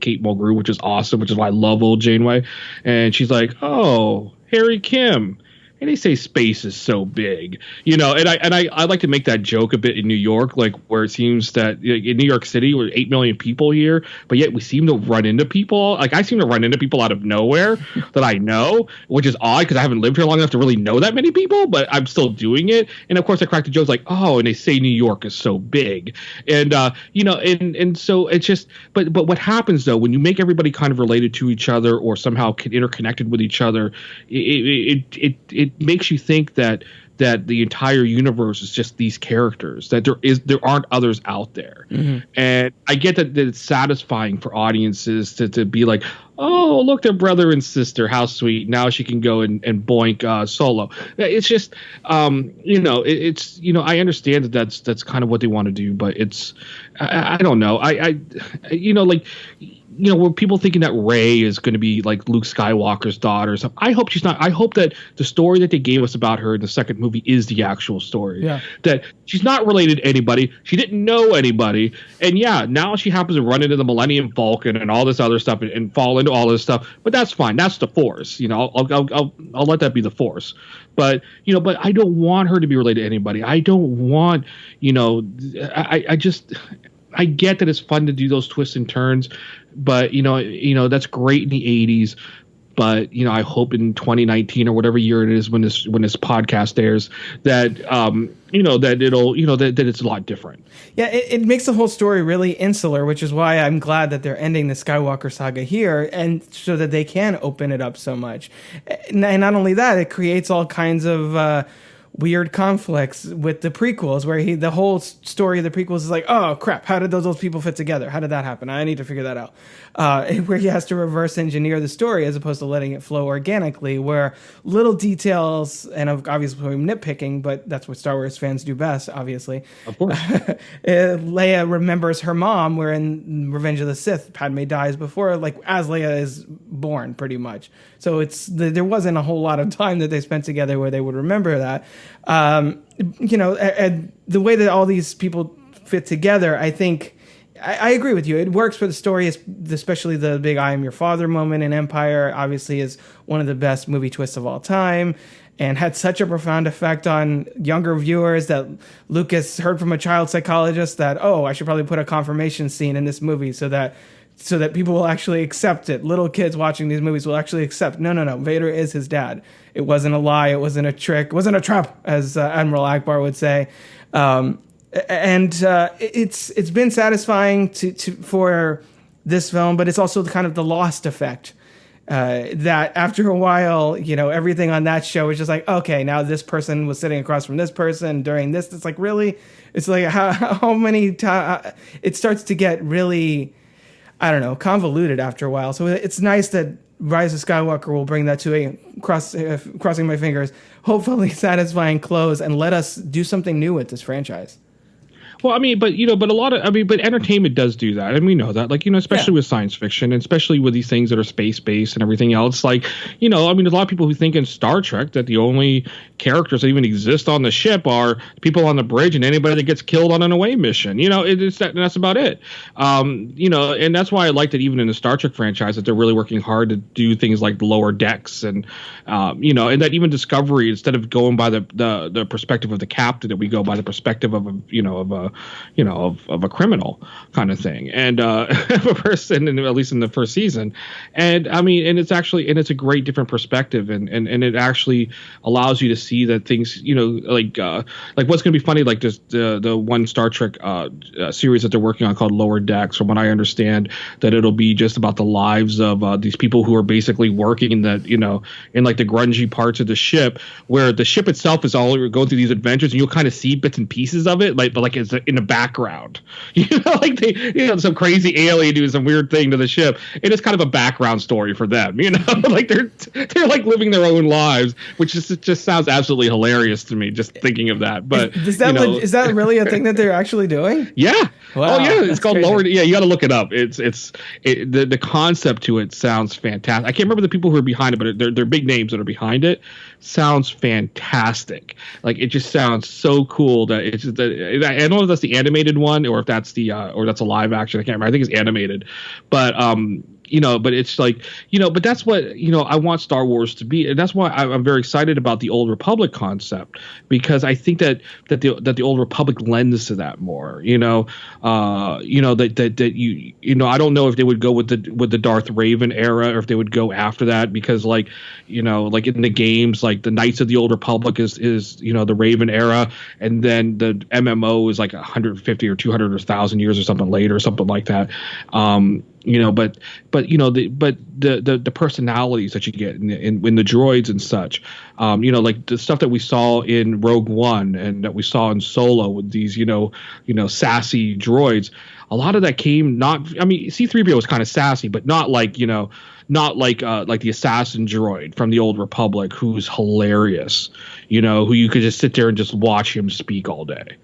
Kate Mulgrew, which is awesome, which is why I love old Janeway. And she's like, "Oh, Harry Kim, and they say space is so big," and I like to make that joke a bit in New York, like where it seems that in New York City, we're 8 million people here, but yet we seem to run into people. Like I seem to run into people out of nowhere that I know, which is odd because I haven't lived here long enough to really know that many people, but I'm still doing it. And of course, I crack the jokes like, "Oh, and they say New York is so big," and and so it's just. But what happens though when you make everybody kind of related to each other or somehow interconnected with each other, it makes you think that the entire universe is just these characters, that there aren't others out there. Mm-hmm. And I get that it's satisfying for audiences to be like, "Oh, look, they're brother and sister, how sweet, now she can go and boink Solo." It's just it's I understand that's kind of what they want to do, but it's I don't know, were people thinking that Rey is going to be like Luke Skywalker's daughter or something. I hope she's not. I hope that the story that they gave us about her in the second movie is the actual story. Yeah. That she's not related to anybody. She didn't know anybody. And yeah, now she happens to run into the Millennium Falcon and all this other stuff and fall into all this stuff. But that's fine. That's the Force. I'll let that be the Force. But but I don't want her to be related to anybody. I don't want I get that it's fun to do those twists and turns, but that's great in the 80s. But I hope in 2019 or whatever year it is when this podcast airs that that it'll that it's a lot different. Yeah, it makes the whole story really insular, which is why I'm glad that they're ending the Skywalker saga here, and so that they can open it up so much. And not only that, it creates all kinds of weird conflicts with the prequels, where the whole story of the prequels is like, "Oh crap, how did those people fit together? How did that happen? I need to figure that out." Where he has to reverse engineer the story as opposed to letting it flow organically, where little details, and obviously I'm nitpicking, but that's what Star Wars fans do best, obviously. Of course. Leia remembers her mom, where in Revenge of the Sith, Padme dies before, like as Leia is born, pretty much. So there wasn't a whole lot of time that they spent together where they would remember that. And the way that all these people fit together, I think I agree with you. It works for the story, especially the big "I am your father" moment in Empire. Obviously, is one of the best movie twists of all time, and had such a profound effect on younger viewers that Lucas heard from a child psychologist that, "Oh, I should probably put a confirmation scene in this movie so that people will actually accept it. Little kids watching these movies will actually accept, no, Vader is his dad. It wasn't a lie. It wasn't a trick. It wasn't a trap," as Admiral Akbar would say. It's been satisfying for this film, but it's also kind of the Lost effect. That after a while, everything on that show is just like, okay, now this person was sitting across from this person during this. It's like, really? It's like how many times it starts to get really, I don't know, convoluted after a while. So it's nice that Rise of Skywalker will bring that to a crossing my fingers, hopefully satisfying close, and let us do something new with this franchise. Well, I mean, but entertainment does do that, and we know that, especially with science fiction, and especially with these things that are space-based and everything else. Like, there's a lot of people who think in Star Trek that the only characters that even exist on the ship are people on the bridge and anybody that gets killed on an away mission. That's about it. And that's why I like that even in the Star Trek franchise that they're really working hard to do things like the lower decks, and and that even Discovery, instead of going by the perspective of the captain, that we go by the perspective of a criminal kind of thing, and of a person, and at least in the first season. And it's a great different perspective, and it actually allows you to see that things, like what's going to be funny, like this, the one Star Trek series that they're working on called Lower Decks, from what I understand, that it'll be just about the lives of these people who are basically working in that, in like the grungy parts of the ship, where the ship itself is all going through these adventures, and you'll kind of see bits and pieces of it, but it's in the background. Like some crazy alien doing some weird thing to the ship. It is kind of a background story for them. Like they're like living their own lives, which just sounds absolutely hilarious to me. Just thinking of that. But is that really a thing that they're actually doing? Yeah. Wow, oh yeah, it's called crazy. Lower. Yeah, you got to look it up. The concept to it sounds fantastic. I can't remember the people who are behind it, but they're big names that are behind it. Sounds fantastic. Like it just sounds so cool that it's just, I don't know if that's the animated one or if that's or that's a live action. I can't remember. I think it's animated, but but it's like, but that's what, I want Star Wars to be. And that's why I'm very excited about the Old Republic concept, because I think that the Old Republic lends to that more, I don't know if they would go with the Darth Raven era or if they would go after that, because like in the games, like the Knights of the Old Republic is the Raven era. And then the MMO is like 150 or 200 or 1,000 years or something later, something like that. But the personalities that you get in the droids and such, like the stuff that we saw in Rogue One and that we saw in Solo with these, sassy droids, a lot of that came C-3PO was kind of sassy, but not like the assassin droid from the Old Republic, who's hilarious, who you could just sit there and just watch him speak all day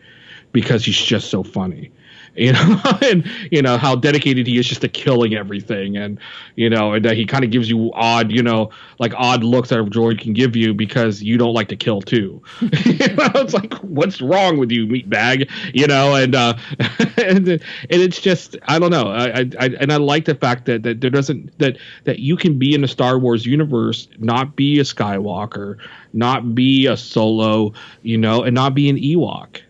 because he's just so funny. And how dedicated he is just to killing everything, and and that he kind of gives you odd looks that a droid can give you because you don't like to kill too. It's like, what's wrong with you, meatbag? And it's just, I don't know. I like the fact that there doesn't that you can be in the Star Wars universe, not be a Skywalker, not be a Solo, and not be an Ewok.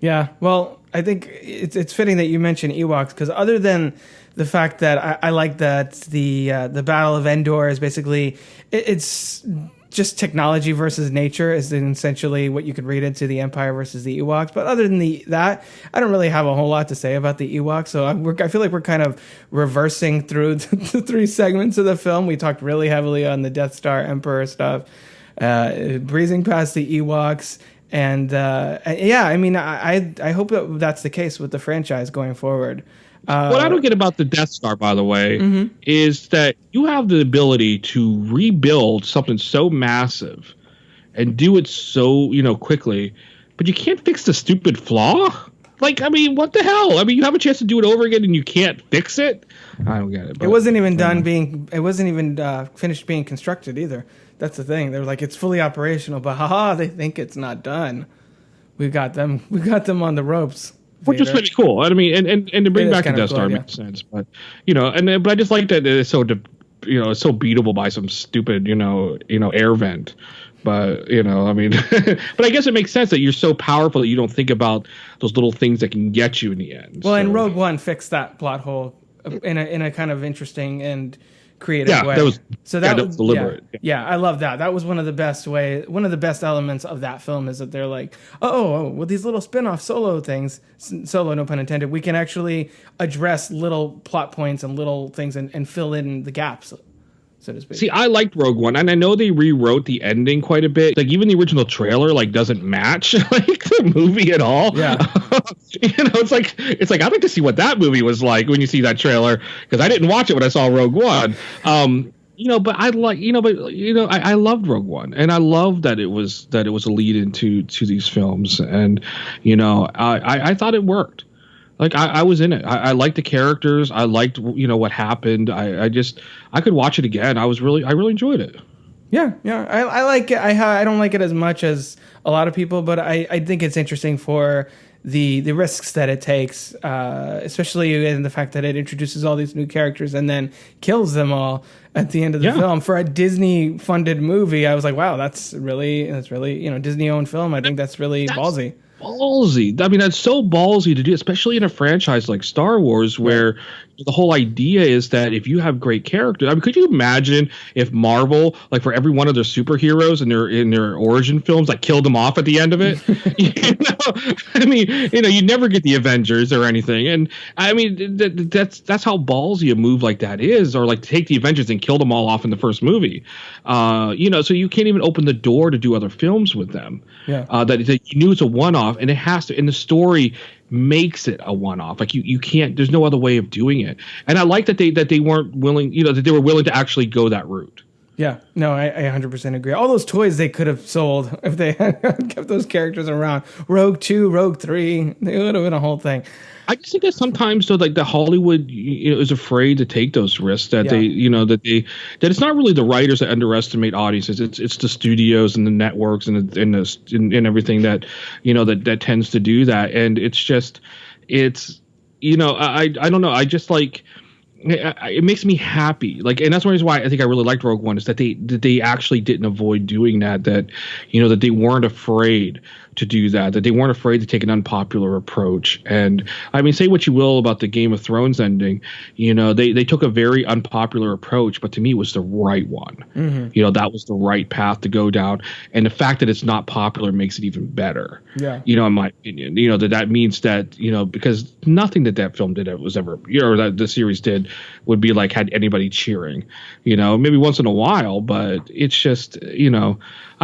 Yeah, well, I think it's fitting that you mentioned Ewoks, because other than the fact that I like that the Battle of Endor is basically it's just technology versus nature is essentially what you could read into the Empire versus the Ewoks. But other than that, I don't really have a whole lot to say about the Ewoks. So I feel like we're kind of reversing through the three segments of the film. We talked really heavily on the Death Star Emperor stuff, breezing past the Ewoks. And I hope that that's the case with the franchise going forward. What I don't get about the Death Star, by the way, is that you have the ability to rebuild something so massive and do it so quickly, but you can't fix the stupid flaw. Like, what the hell? You have a chance to do it over again and you can't fix it. I don't get it. But, it wasn't even it wasn't even finished being constructed either. That's the thing. They're like, it's fully operational, but they think it's not done. We got them on the ropes. Which is pretty cool. And to bring back the Death Star makes sense. But but I just like that it's so it's so beatable by some stupid air vent. But but I guess it makes sense that you're so powerful that you don't think about those little things that can get you in the end. Well, and Rogue One fixed that plot hole in a kind of interesting and creative way. That was deliberate. Yeah, I love that. That was one of the best elements of that film, is that they're like, with these little spin-off Solo things, Solo, no pun intended, we can actually address little plot points and little things and fill in the gaps, so to speak. See, I liked Rogue One, and I know they rewrote the ending quite a bit. Like, even the original trailer doesn't match the movie at all. Yeah. It's like I'd like to see what that movie was like when you see that trailer, because I didn't watch it when I saw Rogue One. But I loved Rogue One, and I loved that it was a lead into these films, and I thought it worked. Like, I was in it. I liked the characters. I liked what happened. I could watch it again. I really enjoyed it. Yeah. I like it. I don't like it as much as a lot of people, but I think it's interesting for the risks that it takes, especially in the fact that it introduces all these new characters and then kills them all at the end of the film. For a Disney funded movie, I was like, wow, that's really Disney owned film. I think that's really ballsy. Ballsy. That's so ballsy to do, especially in a franchise like Star Wars, where the whole idea is that if you have great characters, could you imagine if Marvel, like, for every one of their superheroes in their origin films, killed them off at the end of it? You never get the Avengers or anything, and that's how ballsy a move like that is, or take the Avengers and kill them all off in the first movie. So you can't even open the door to do other films with them. Yeah. That you knew it's a one-off. one-off, and it has to, and the story makes it a one-off. Like you can't, there's no other way of doing it. And I like that they weren't willing, that they were willing to actually go that route. Yeah, no, I 100% agree. All those toys they could have sold if they had kept those characters around. Rogue 2, Rogue 3, they would have been a whole thing. I just think that sometimes, though, like the Hollywood is afraid to take those risks. That that it's not really the writers that underestimate audiences. It's the studios and the networks and everything that that tends to do that. And it's I don't know. I just like. It makes me happy, and that's one reason why I think I really liked Rogue One, is that they actually didn't avoid doing that. That that they weren't afraid to do that. That they weren't afraid to take an unpopular approach. And I mean, say what you will about the Game of Thrones ending, they took a very unpopular approach, but to me, it was the right one. Mm-hmm. That was the right path to go down. And the fact that it's not popular makes it even better. Yeah. In my opinion, that means that because nothing that film did was ever, or that the series did, would be like had anybody cheering, maybe once in a while, but it's just, I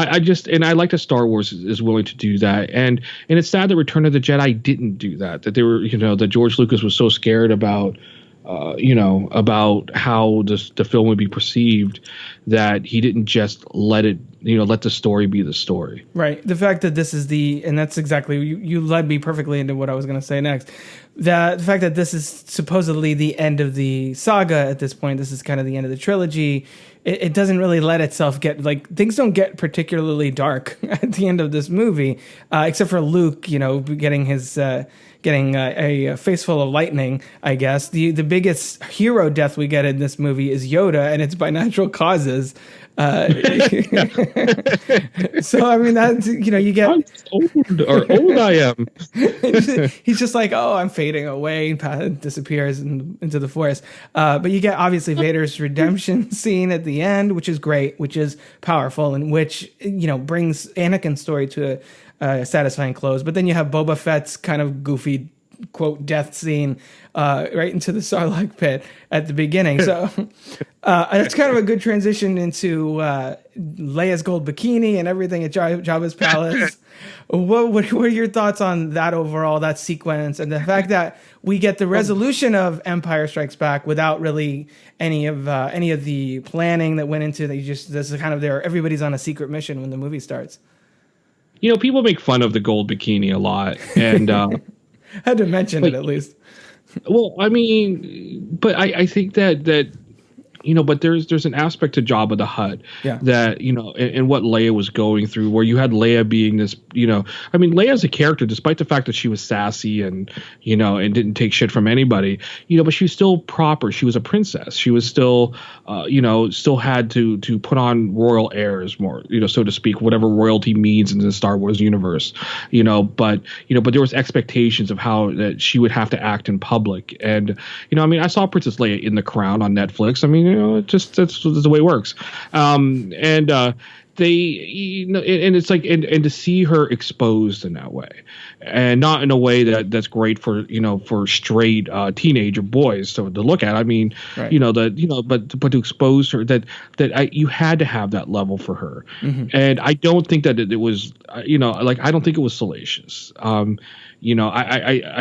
like that Star Wars is willing to do that. And it's sad that Return of the Jedi didn't do that they were, that George Lucas was so scared about how the film would be perceived, that he didn't just let the story be the story. Right. The fact that this is and that's exactly, you led me perfectly into what I was going to say next. The fact that this is supposedly the end of the saga at this point, this is kind of the end of the trilogy. It doesn't really let itself get, things don't get particularly dark at the end of this movie, except for Luke, getting his, getting a face full of lightning, I guess. The biggest hero death we get in this movie is Yoda, and it's by natural causes. So I mean, that's, you get old I am. He's just like, oh, I'm fading away, and disappears into the forest. But you get obviously Vader's redemption scene at the end, which is great, which is powerful, and which brings Anakin's story to a satisfying close. But then you have Boba Fett's kind of goofy quote death scene right into the Sarlacc pit at the beginning. So it's kind of a good transition into Leia's gold bikini and everything at Jabba's palace. What are your thoughts on that overall, that sequence, and the fact that we get the resolution of Empire Strikes Back without really any of the planning that went into it? This is kind of everybody's on a secret mission when the movie starts. People make fun of the gold bikini a lot, and had to mention it at least. Well, I mean, but I think that but there's an aspect to Jabba the Hutt that, and what Leia was going through, where you had Leia being this, I mean, Leia as a character, despite the fact that she was sassy and, and didn't take shit from anybody, but she was still proper. She was a princess. She was still, still had to put on royal airs more, so to speak, whatever royalty means in the Star Wars universe, but there was expectations of how that she would have to act in public. And, I mean, I saw Princess Leia in The Crown on Netflix. I mean, that's the way it works. And it's like, and to see her exposed in that way, and not in a way that's great for straight teenager boys to look at. I mean, right. But to expose her, you had to have that level for her. Mm-hmm. And I don't think that it was, I don't think it was salacious. I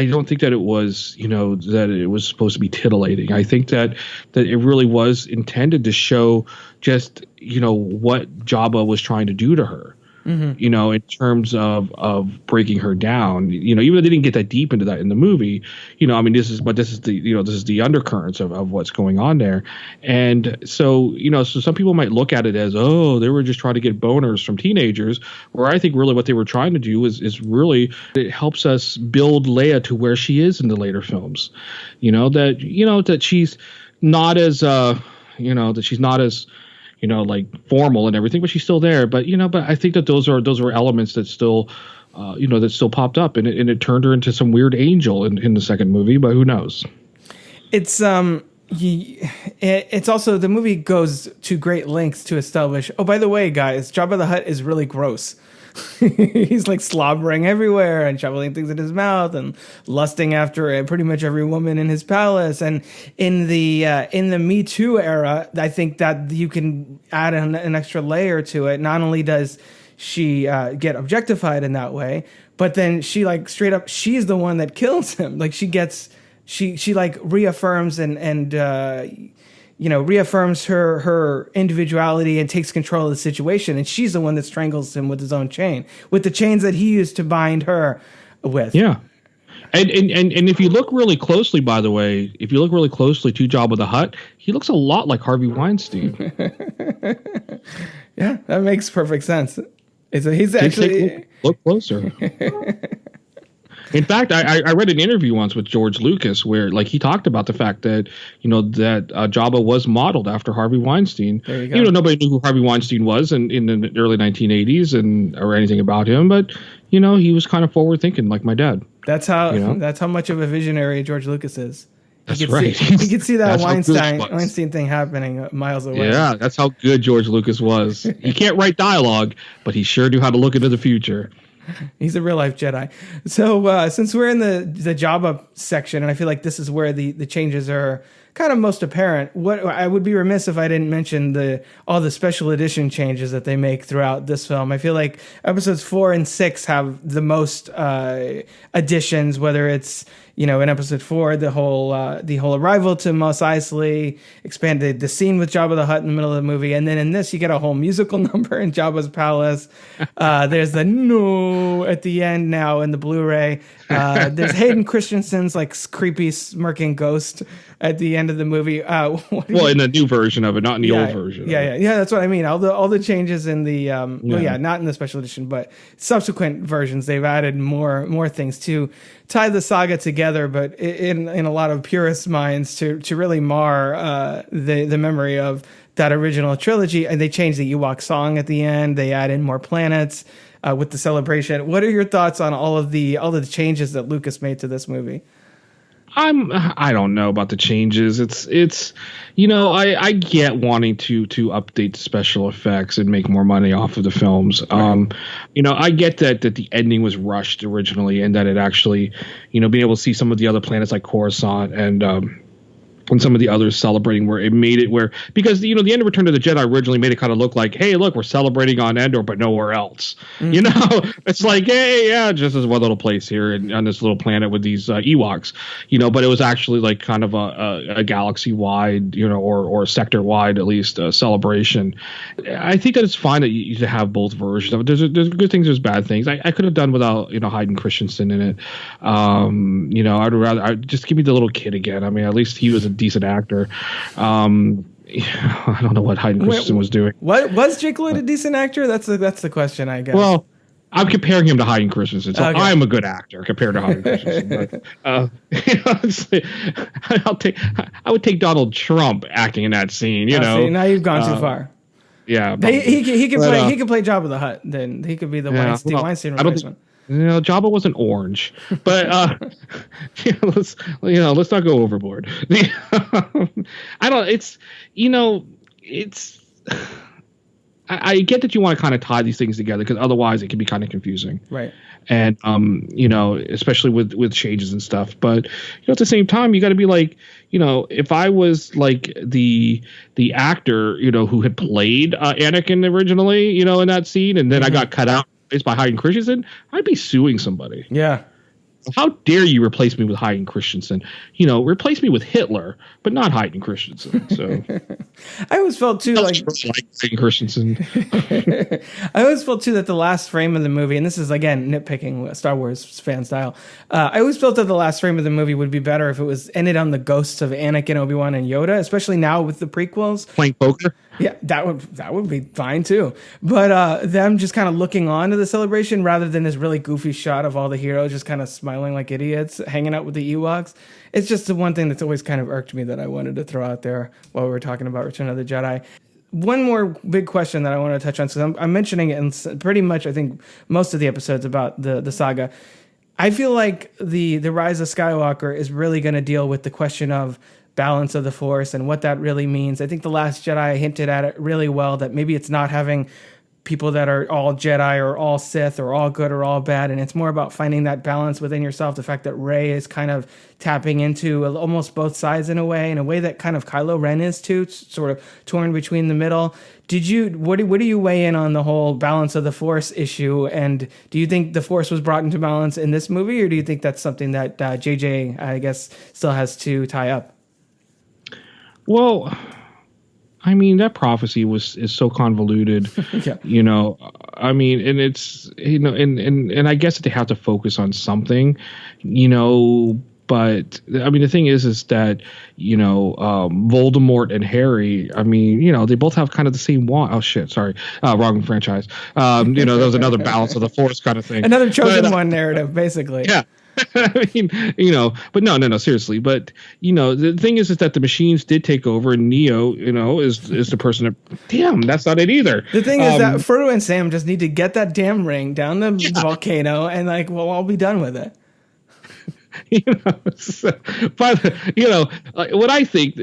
don't think that it was, that it was supposed to be titillating. I think that it really was intended to show just, what Jabba was trying to do to her, in terms of breaking her down, even though they didn't get that deep into that in the movie, I mean, this is the undercurrents of what's going on there. And so, so some people might look at it as, oh, they were just trying to get boners from teenagers, where I think really what they were trying to do is really, it helps us build Leia to where she is in the later films, that she's not as, that she's not as, like formal and everything, but she's still there. But but I think that those are elements that still, that still popped up, and it turned her into some weird angel in the second movie. But who knows? It's it's also, the movie goes to great lengths to establish, oh, by the way, guys, Jabba the Hutt is really gross. He's like slobbering everywhere and shoveling things in his mouth and lusting after pretty much every woman in his palace. And in the Me Too era, I think that you can add an extra layer to it. Not only does she get objectified in that way, but then she like straight up, she's the one that kills him. Like she like reaffirms and reaffirms her individuality and takes control of the situation. And she's the one that strangles him with his own chain, with the chains that he used to bind her with. Yeah. And if you look really closely, by the way, to Jabba the Hutt, he looks a lot like Harvey Weinstein. Yeah, that makes perfect sense. He's actually look closer. In fact, I read an interview once with George Lucas where like he talked about the fact that that Jabba was modeled after Harvey Weinstein. There you go. Nobody knew who Harvey Weinstein was in the early 1980s or anything about him, but he was kind of forward thinking like my dad. That's how much of a visionary George Lucas is. That's right. He could see that Weinstein thing happening miles away. Yeah, that's how good George Lucas was. He can't write dialogue, but he sure knew how to look into the future. He's a real life Jedi. So since we're in the Jabba section, and I feel like this is where the changes are kind of most apparent, what I would be remiss if I didn't mention all the special edition changes that they make throughout this film. I feel like episodes 4 and 6 have the most additions, whether it's in episode 4, the whole arrival to Mos Eisley, expanded the scene with Jabba the Hutt in the middle of the movie, and then in this you get a whole musical number in Jabba's palace. There's the no at the end now in the Blu-ray. There's Hayden Christensen's like creepy smirking ghost at the end of the movie. In the new version of it, not in the old version. Yeah. That's what I mean. All the changes in the not in the special edition, but subsequent versions, they've added more things to tie the saga together, but in a lot of purist minds to really mar the memory of that original trilogy. And they changed the Ewok song at the end. They add in more planets with the celebration. What are your thoughts on all of the changes that Lucas made to this movie? I don't know about the changes. It's I get wanting to update special effects and make more money off of the films. Right. I get that the ending was rushed originally, and that it actually, being able to see some of the other planets like Coruscant and some of the others celebrating where it made it where, because the end of Return of the Jedi originally made it kind of look like, hey, look, we're celebrating on Endor but nowhere else. It's like, hey, yeah, just as one little place here on this little planet with these Ewoks, but it was actually like kind of a galaxy wide, or sector wide at least celebration. I think that it's fine that you have both versions of it. There's good things, there's bad things. I could have done without Hayden Christensen in it. I'd just give me the little kid again. I mean, at least he was a decent actor. I don't know what Hayden Christensen was doing. What was Jake Lloyd a decent actor? That's the question, I guess. Well, I'm comparing him to Hayden Christensen, so okay. I'm a good actor compared to Hayden Christensen. But, I would take Donald Trump acting in that scene. See, now you've gone too far. Yeah, he can play Jabba the Hutt. Then he could be the Weinstein replacement. Jabba wasn't orange, but let's not go overboard. I get that you want to kind of tie these things together because otherwise it can be kind of confusing, right? And especially with changes and stuff. But at the same time, you got to be like, if I was like the actor, who had played Anakin originally, in that scene, and then I got cut out by Hayden Christensen, I'd be suing somebody. Yeah. How dare you replace me with Hayden Christensen? Replace me with Hitler, but not Hayden Christensen. So I always felt too like Hayden Christensen. I always felt too that the last frame of the movie, and this is again nitpicking Star Wars fan style, I always felt that the last frame of the movie would be better if it was ended on the ghosts of Anakin, Obi-Wan, and Yoda, especially now with the prequels. Playing poker? Yeah, that would be fine too. But them just kind of looking on to the celebration rather than this really goofy shot of all the heroes just kind of smiling like idiots, hanging out with the Ewoks. It's just the one thing that's always kind of irked me that I wanted to throw out there while we were talking about Return of the Jedi. One more big question that I want to touch on, so I'm mentioning it in pretty much, I think, most of the episodes about the saga. I feel like the Rise of Skywalker is really going to deal with the question of balance of the Force and what that really means. I think The Last Jedi hinted at it really well, that maybe it's not having people that are all Jedi or all Sith or all good or all bad, and it's more about finding that balance within yourself. The fact that Rey is kind of tapping into almost both sides in a way that kind of Kylo Ren is too, sort of torn between the middle. What do you weigh in on the whole balance of the Force issue? And do you think the Force was brought into balance in this movie, or do you think that's something that JJ, I guess, still has to tie up? Well, I mean, that prophecy is so convoluted, Yeah. you know, I mean, and it's, you know, and I guess they have to focus on something, you know, but I mean, the thing is that, you know, Voldemort and Harry, I mean, you know, they both have kind of the same wand. Oh shit. Sorry. Wrong franchise. You know, that was another balance of the Force kind of thing. Another chosen one narrative, basically. Yeah. I mean, you know, but no, seriously. But, you know, the thing is that the machines did take over, and Neo, you know, is the person that, damn, that's not it either. The thing is that Frodo and Sam just need to get that damn ring down the volcano, and like, we'll all be done with it. You know, so, but, you know, what I think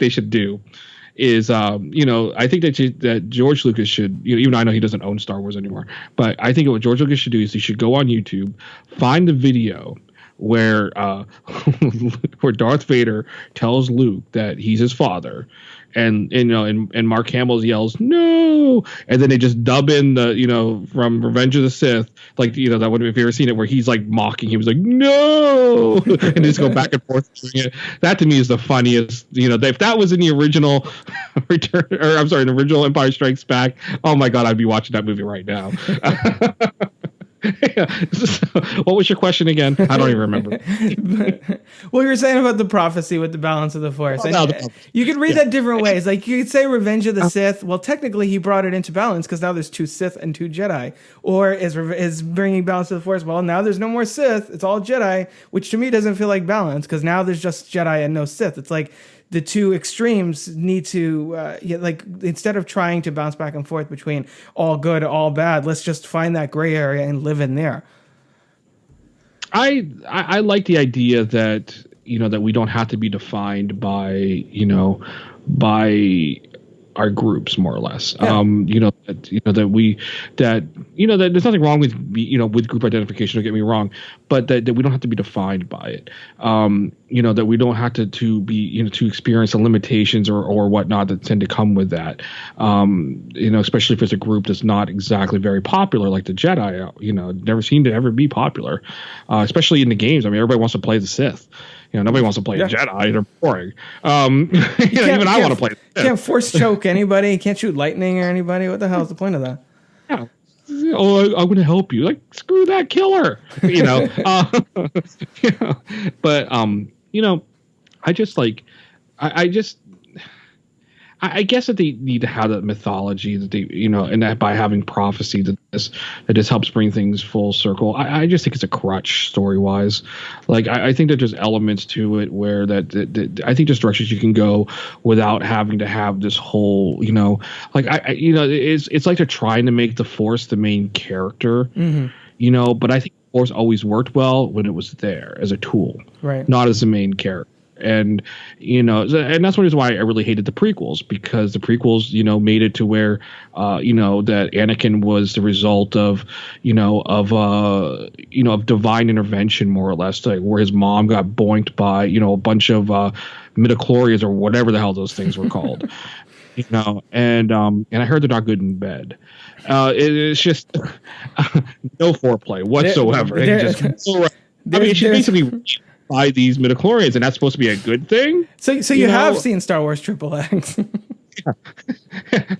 they should do is, you know, I think that George Lucas should, you know, even though I know he doesn't own Star Wars anymore, but I think what George Lucas should do is he should go on YouTube, find the video where where Darth Vader tells Luke that he's his father, and you know, and Mark Hamill yells no, and then they just dub in the, you know, from Revenge of the Sith, like, you know, that would, if you ever seen it, where he's like mocking, he was like no, and just go back and forth doing it. That to me is the funniest. You know, if that was in the original the original Empire Strikes Back, oh my god, I'd be watching that movie right now. Yeah. What was your question again? I don't even remember. Well, you were saying about the prophecy with the balance of the Force. You could read that different ways. Like, you could say Revenge of the Sith. Well, technically, he brought it into balance because now there's 2 Sith and 2 Jedi. Or is bringing balance to the Force. Well, now there's no more Sith. It's all Jedi, which to me doesn't feel like balance because now there's just Jedi and no Sith. It's like the two extremes need to, like, instead of trying to bounce back and forth between all good, all bad, let's just find that gray area and live in there. I like the idea that, you know, that we don't have to be defined by, you know, by our groups, more or less. Yeah. That there's nothing wrong with, you know, with group identification, don't get me wrong, but that we don't have to be defined by it. You know, that we don't have to be, you know, to experience the limitations or whatnot that tend to come with that. You know, especially if it's a group that's not exactly very popular, like the Jedi, you know, never seem to ever be popular, especially in the games. I mean, everybody wants to play the Sith. You know, nobody wants to play a Jedi. They're boring. You know, even I want to play. Can't force choke anybody. Can't shoot lightning or anybody. What the hell is the point of that? Yeah. Oh, I'm going to help you. Like, screw that killer. You know. You know, but you know, I just like, I guess that they need to have that mythology that they, you know, and that by having prophecy that just helps bring things full circle. I just think it's a crutch story wise. Like, I think that there's elements to it where that I think there's directions you can go without having to have this whole, you know, like you know, it's like they're trying to make the Force the main character, you know, but I think the Force always worked well when it was there as a tool, right? Not as the main character. And, you know, and that's one reason why I really hated the prequels, because the prequels, you know, made it to where, you know, that Anakin was the result of, of divine intervention, more or less, like where his mom got boinked by, you know, a bunch of midichlorians or whatever the hell those things were called, you know, and I heard they're not good in bed. It's just no foreplay whatsoever. She basically by these midichlorians, and that's supposed to be a good thing. So you have seen Star Wars Triple X. Yeah.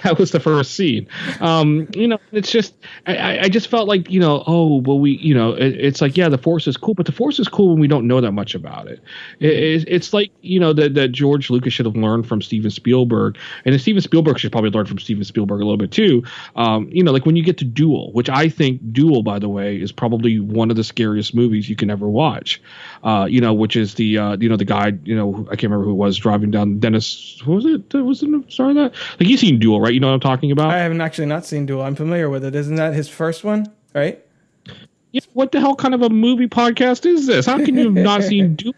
That was the first scene. You know, it's just I just felt like, you know, oh well, we, you know, it's like, yeah, the Force is cool, but the Force is cool when we don't know that much about it. It's like, you know, that George Lucas should have learned from Steven Spielberg, and Steven Spielberg should probably learn from Steven Spielberg a little bit too. You know, like when you get to Duel, which I think Duel, by the way, is probably one of the scariest movies you can ever watch. You know, which is the you know, the guy, you know, I can't remember who it was, driving down Dennis. Who was it? Was it? Sorry, that, like, you've seen Duel, right? You know what I'm talking about? I haven't actually not seen Duel. I'm familiar with it. Isn't that his first one, right? Yeah. What the hell kind of a movie podcast is this? How can you have not seen Duel?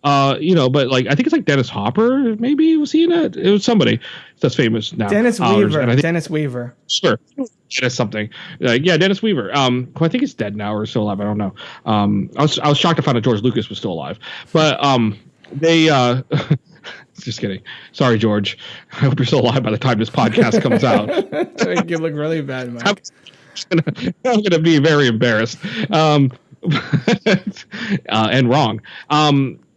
But like I think it's like Dennis Hopper. Maybe was he in it? It was somebody that's famous now. Dennis Weaver. Dennis Weaver. Sure. Dennis something. Dennis Weaver. Who I think is dead now or still alive. I don't know. I was shocked to find out George Lucas was still alive. But they just kidding. Sorry, George. I hope you're still alive by the time this podcast comes out. You look really bad, Mike. I'm gonna be very embarrassed. And wrong.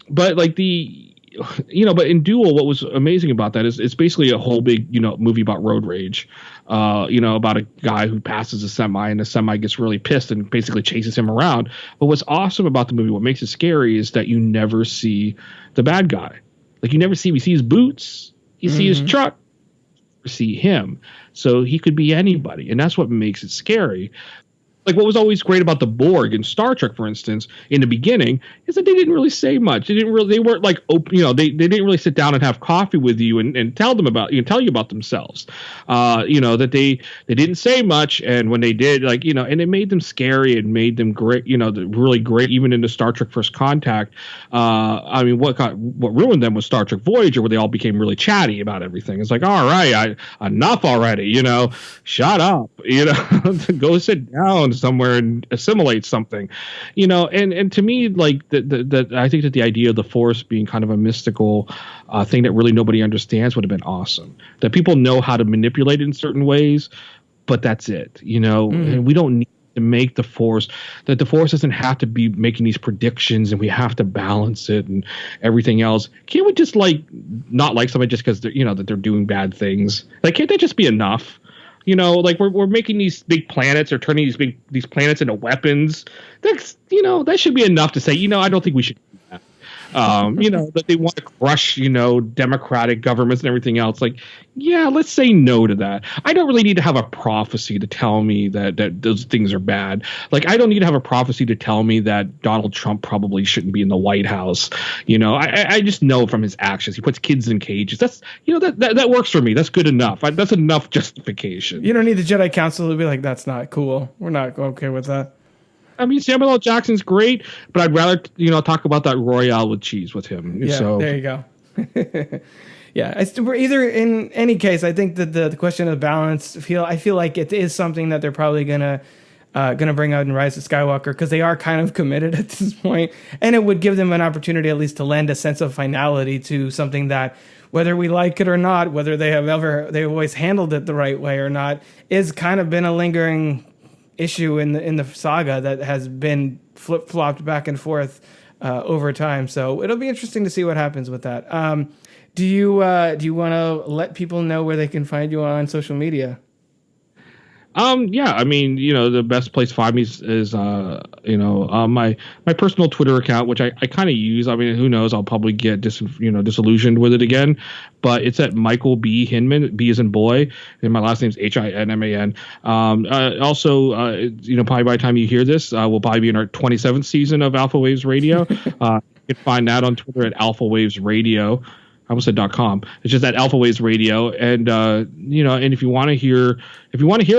But like but in Duel, what was amazing about that is it's basically a whole big, movie about road rage, about a guy who passes a semi and the semi gets really pissed and basically chases him around. But what's awesome about the movie, what makes it scary is that you never see the bad guy. Like we see his boots, you see his truck, you see him. So he could be anybody. And that's what makes it scary. Like what was always great about the Borg in Star Trek, for instance, in the beginning, is that they didn't really say much. They weren't like open, they didn't really sit down and have coffee with you and tell you about themselves. That they didn't say much, and when they did, and it made them scary and made them great, really great, even in the Star Trek First Contact. What ruined them was Star Trek Voyager, where they all became really chatty about everything. It's like, all right, enough already, shut up, go sit down somewhere and assimilate something, and to me, like I think that the idea of the Force being kind of a mystical thing that really nobody understands would have been awesome. That people know how to manipulate it in certain ways, but that's it, and we don't need to make the Force doesn't have to be making these predictions and we have to balance it and everything else. Can't we just not like somebody just because they're that they're doing bad things? Like, can't that just be enough? We're making these big planets or turning these planets into weapons. That's that should be enough to say, I don't think we should do that. That they want to crush, democratic governments and everything else. Like, yeah, let's say no to that. I don't really need to have a prophecy to tell me that those things are bad. Like, I don't need to have a prophecy to tell me that Donald Trump probably shouldn't be in the White House. I just know from his actions. He puts kids in cages. That's, that works for me. That's good enough. That's enough justification. You don't need the Jedi Council to be like, that's not cool. We're not okay with that. I mean, Samuel L. Jackson's great, but I'd rather, talk about that Royale with cheese with him. Yeah, so there you go. Yeah, we're either in any case. I think that the question of balance. I feel like it is something that they're probably gonna bring out in Rise of Skywalker because they are kind of committed at this point, and it would give them an opportunity at least to lend a sense of finality to something that, whether we like it or not, whether they've always handled it the right way or not, is kind of been a lingering issue in the saga that has been flip-flopped back and forth over time. So it'll be interesting to see what happens with that. Do you want to let people know where they can find you on social media? Yeah, I mean, the best place to find me is my personal Twitter account, which I kind of use. I mean, who knows? I'll probably get disillusioned with it again, but it's at Michael B. Hinman. B as in boy, and my last name's Hinman. Also, probably by the time you hear this, we'll probably be in our 27th season of Alpha Waves Radio. You can find that on Twitter at Alpha Waves Radio. I almost said .com. It's just at Alpha Waves Radio, and and if you want to hear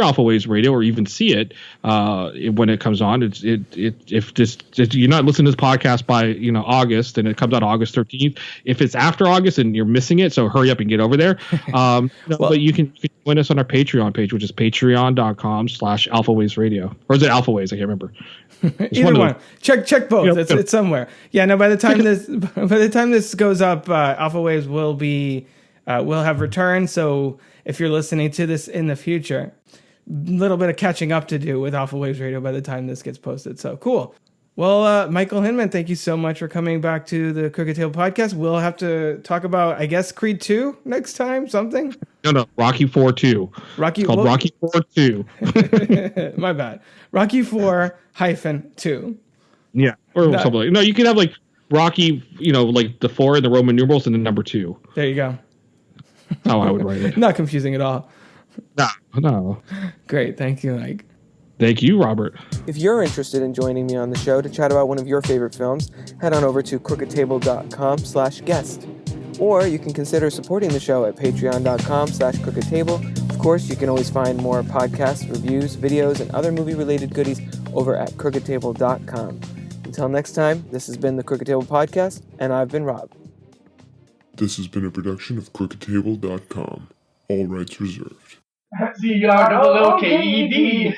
Alpha Waves Radio or even see it when it comes on, if you're not listening to this podcast by August and it comes out August 13th, if it's after August and you're missing it, so hurry up and get over there. But you can join us on our Patreon page, which is patreon.com/Alpha Waves Radio, or is it Alpha Waves? I can't remember. Either one. Check both. It's somewhere. Yeah. No. By the time this goes up, Alpha Waves will have returned. So if you're listening to this in the future, a little bit of catching up to do with Alpha Waves Radio by the time this gets posted. So cool. Well, Michael Hinman, thank you so much for coming back to the Crooked Table podcast. We'll have to talk about, I guess, Creed 2 next time, something? No, Rocky 4 2. Rocky 4 2. My bad. Rocky 4-2. Yeah, or something like. No, you can have like Rocky, like the 4 in the Roman numerals and the number 2. There you go. That's how I would write it. Not confusing at all. No. Great, thank you, Mike. Thank you, Robert. If you're interested in joining me on the show to chat about one of your favorite films, head on over to crookedtable.com/guest. Or you can consider supporting the show at patreon.com/crookedtable. Of course, you can always find more podcasts, reviews, videos, and other movie-related goodies over at crookedtable.com. Until next time, this has been the Crooked Table Podcast, and I've been Rob. This has been a production of crookedtable.com. All rights reserved. CROOKED.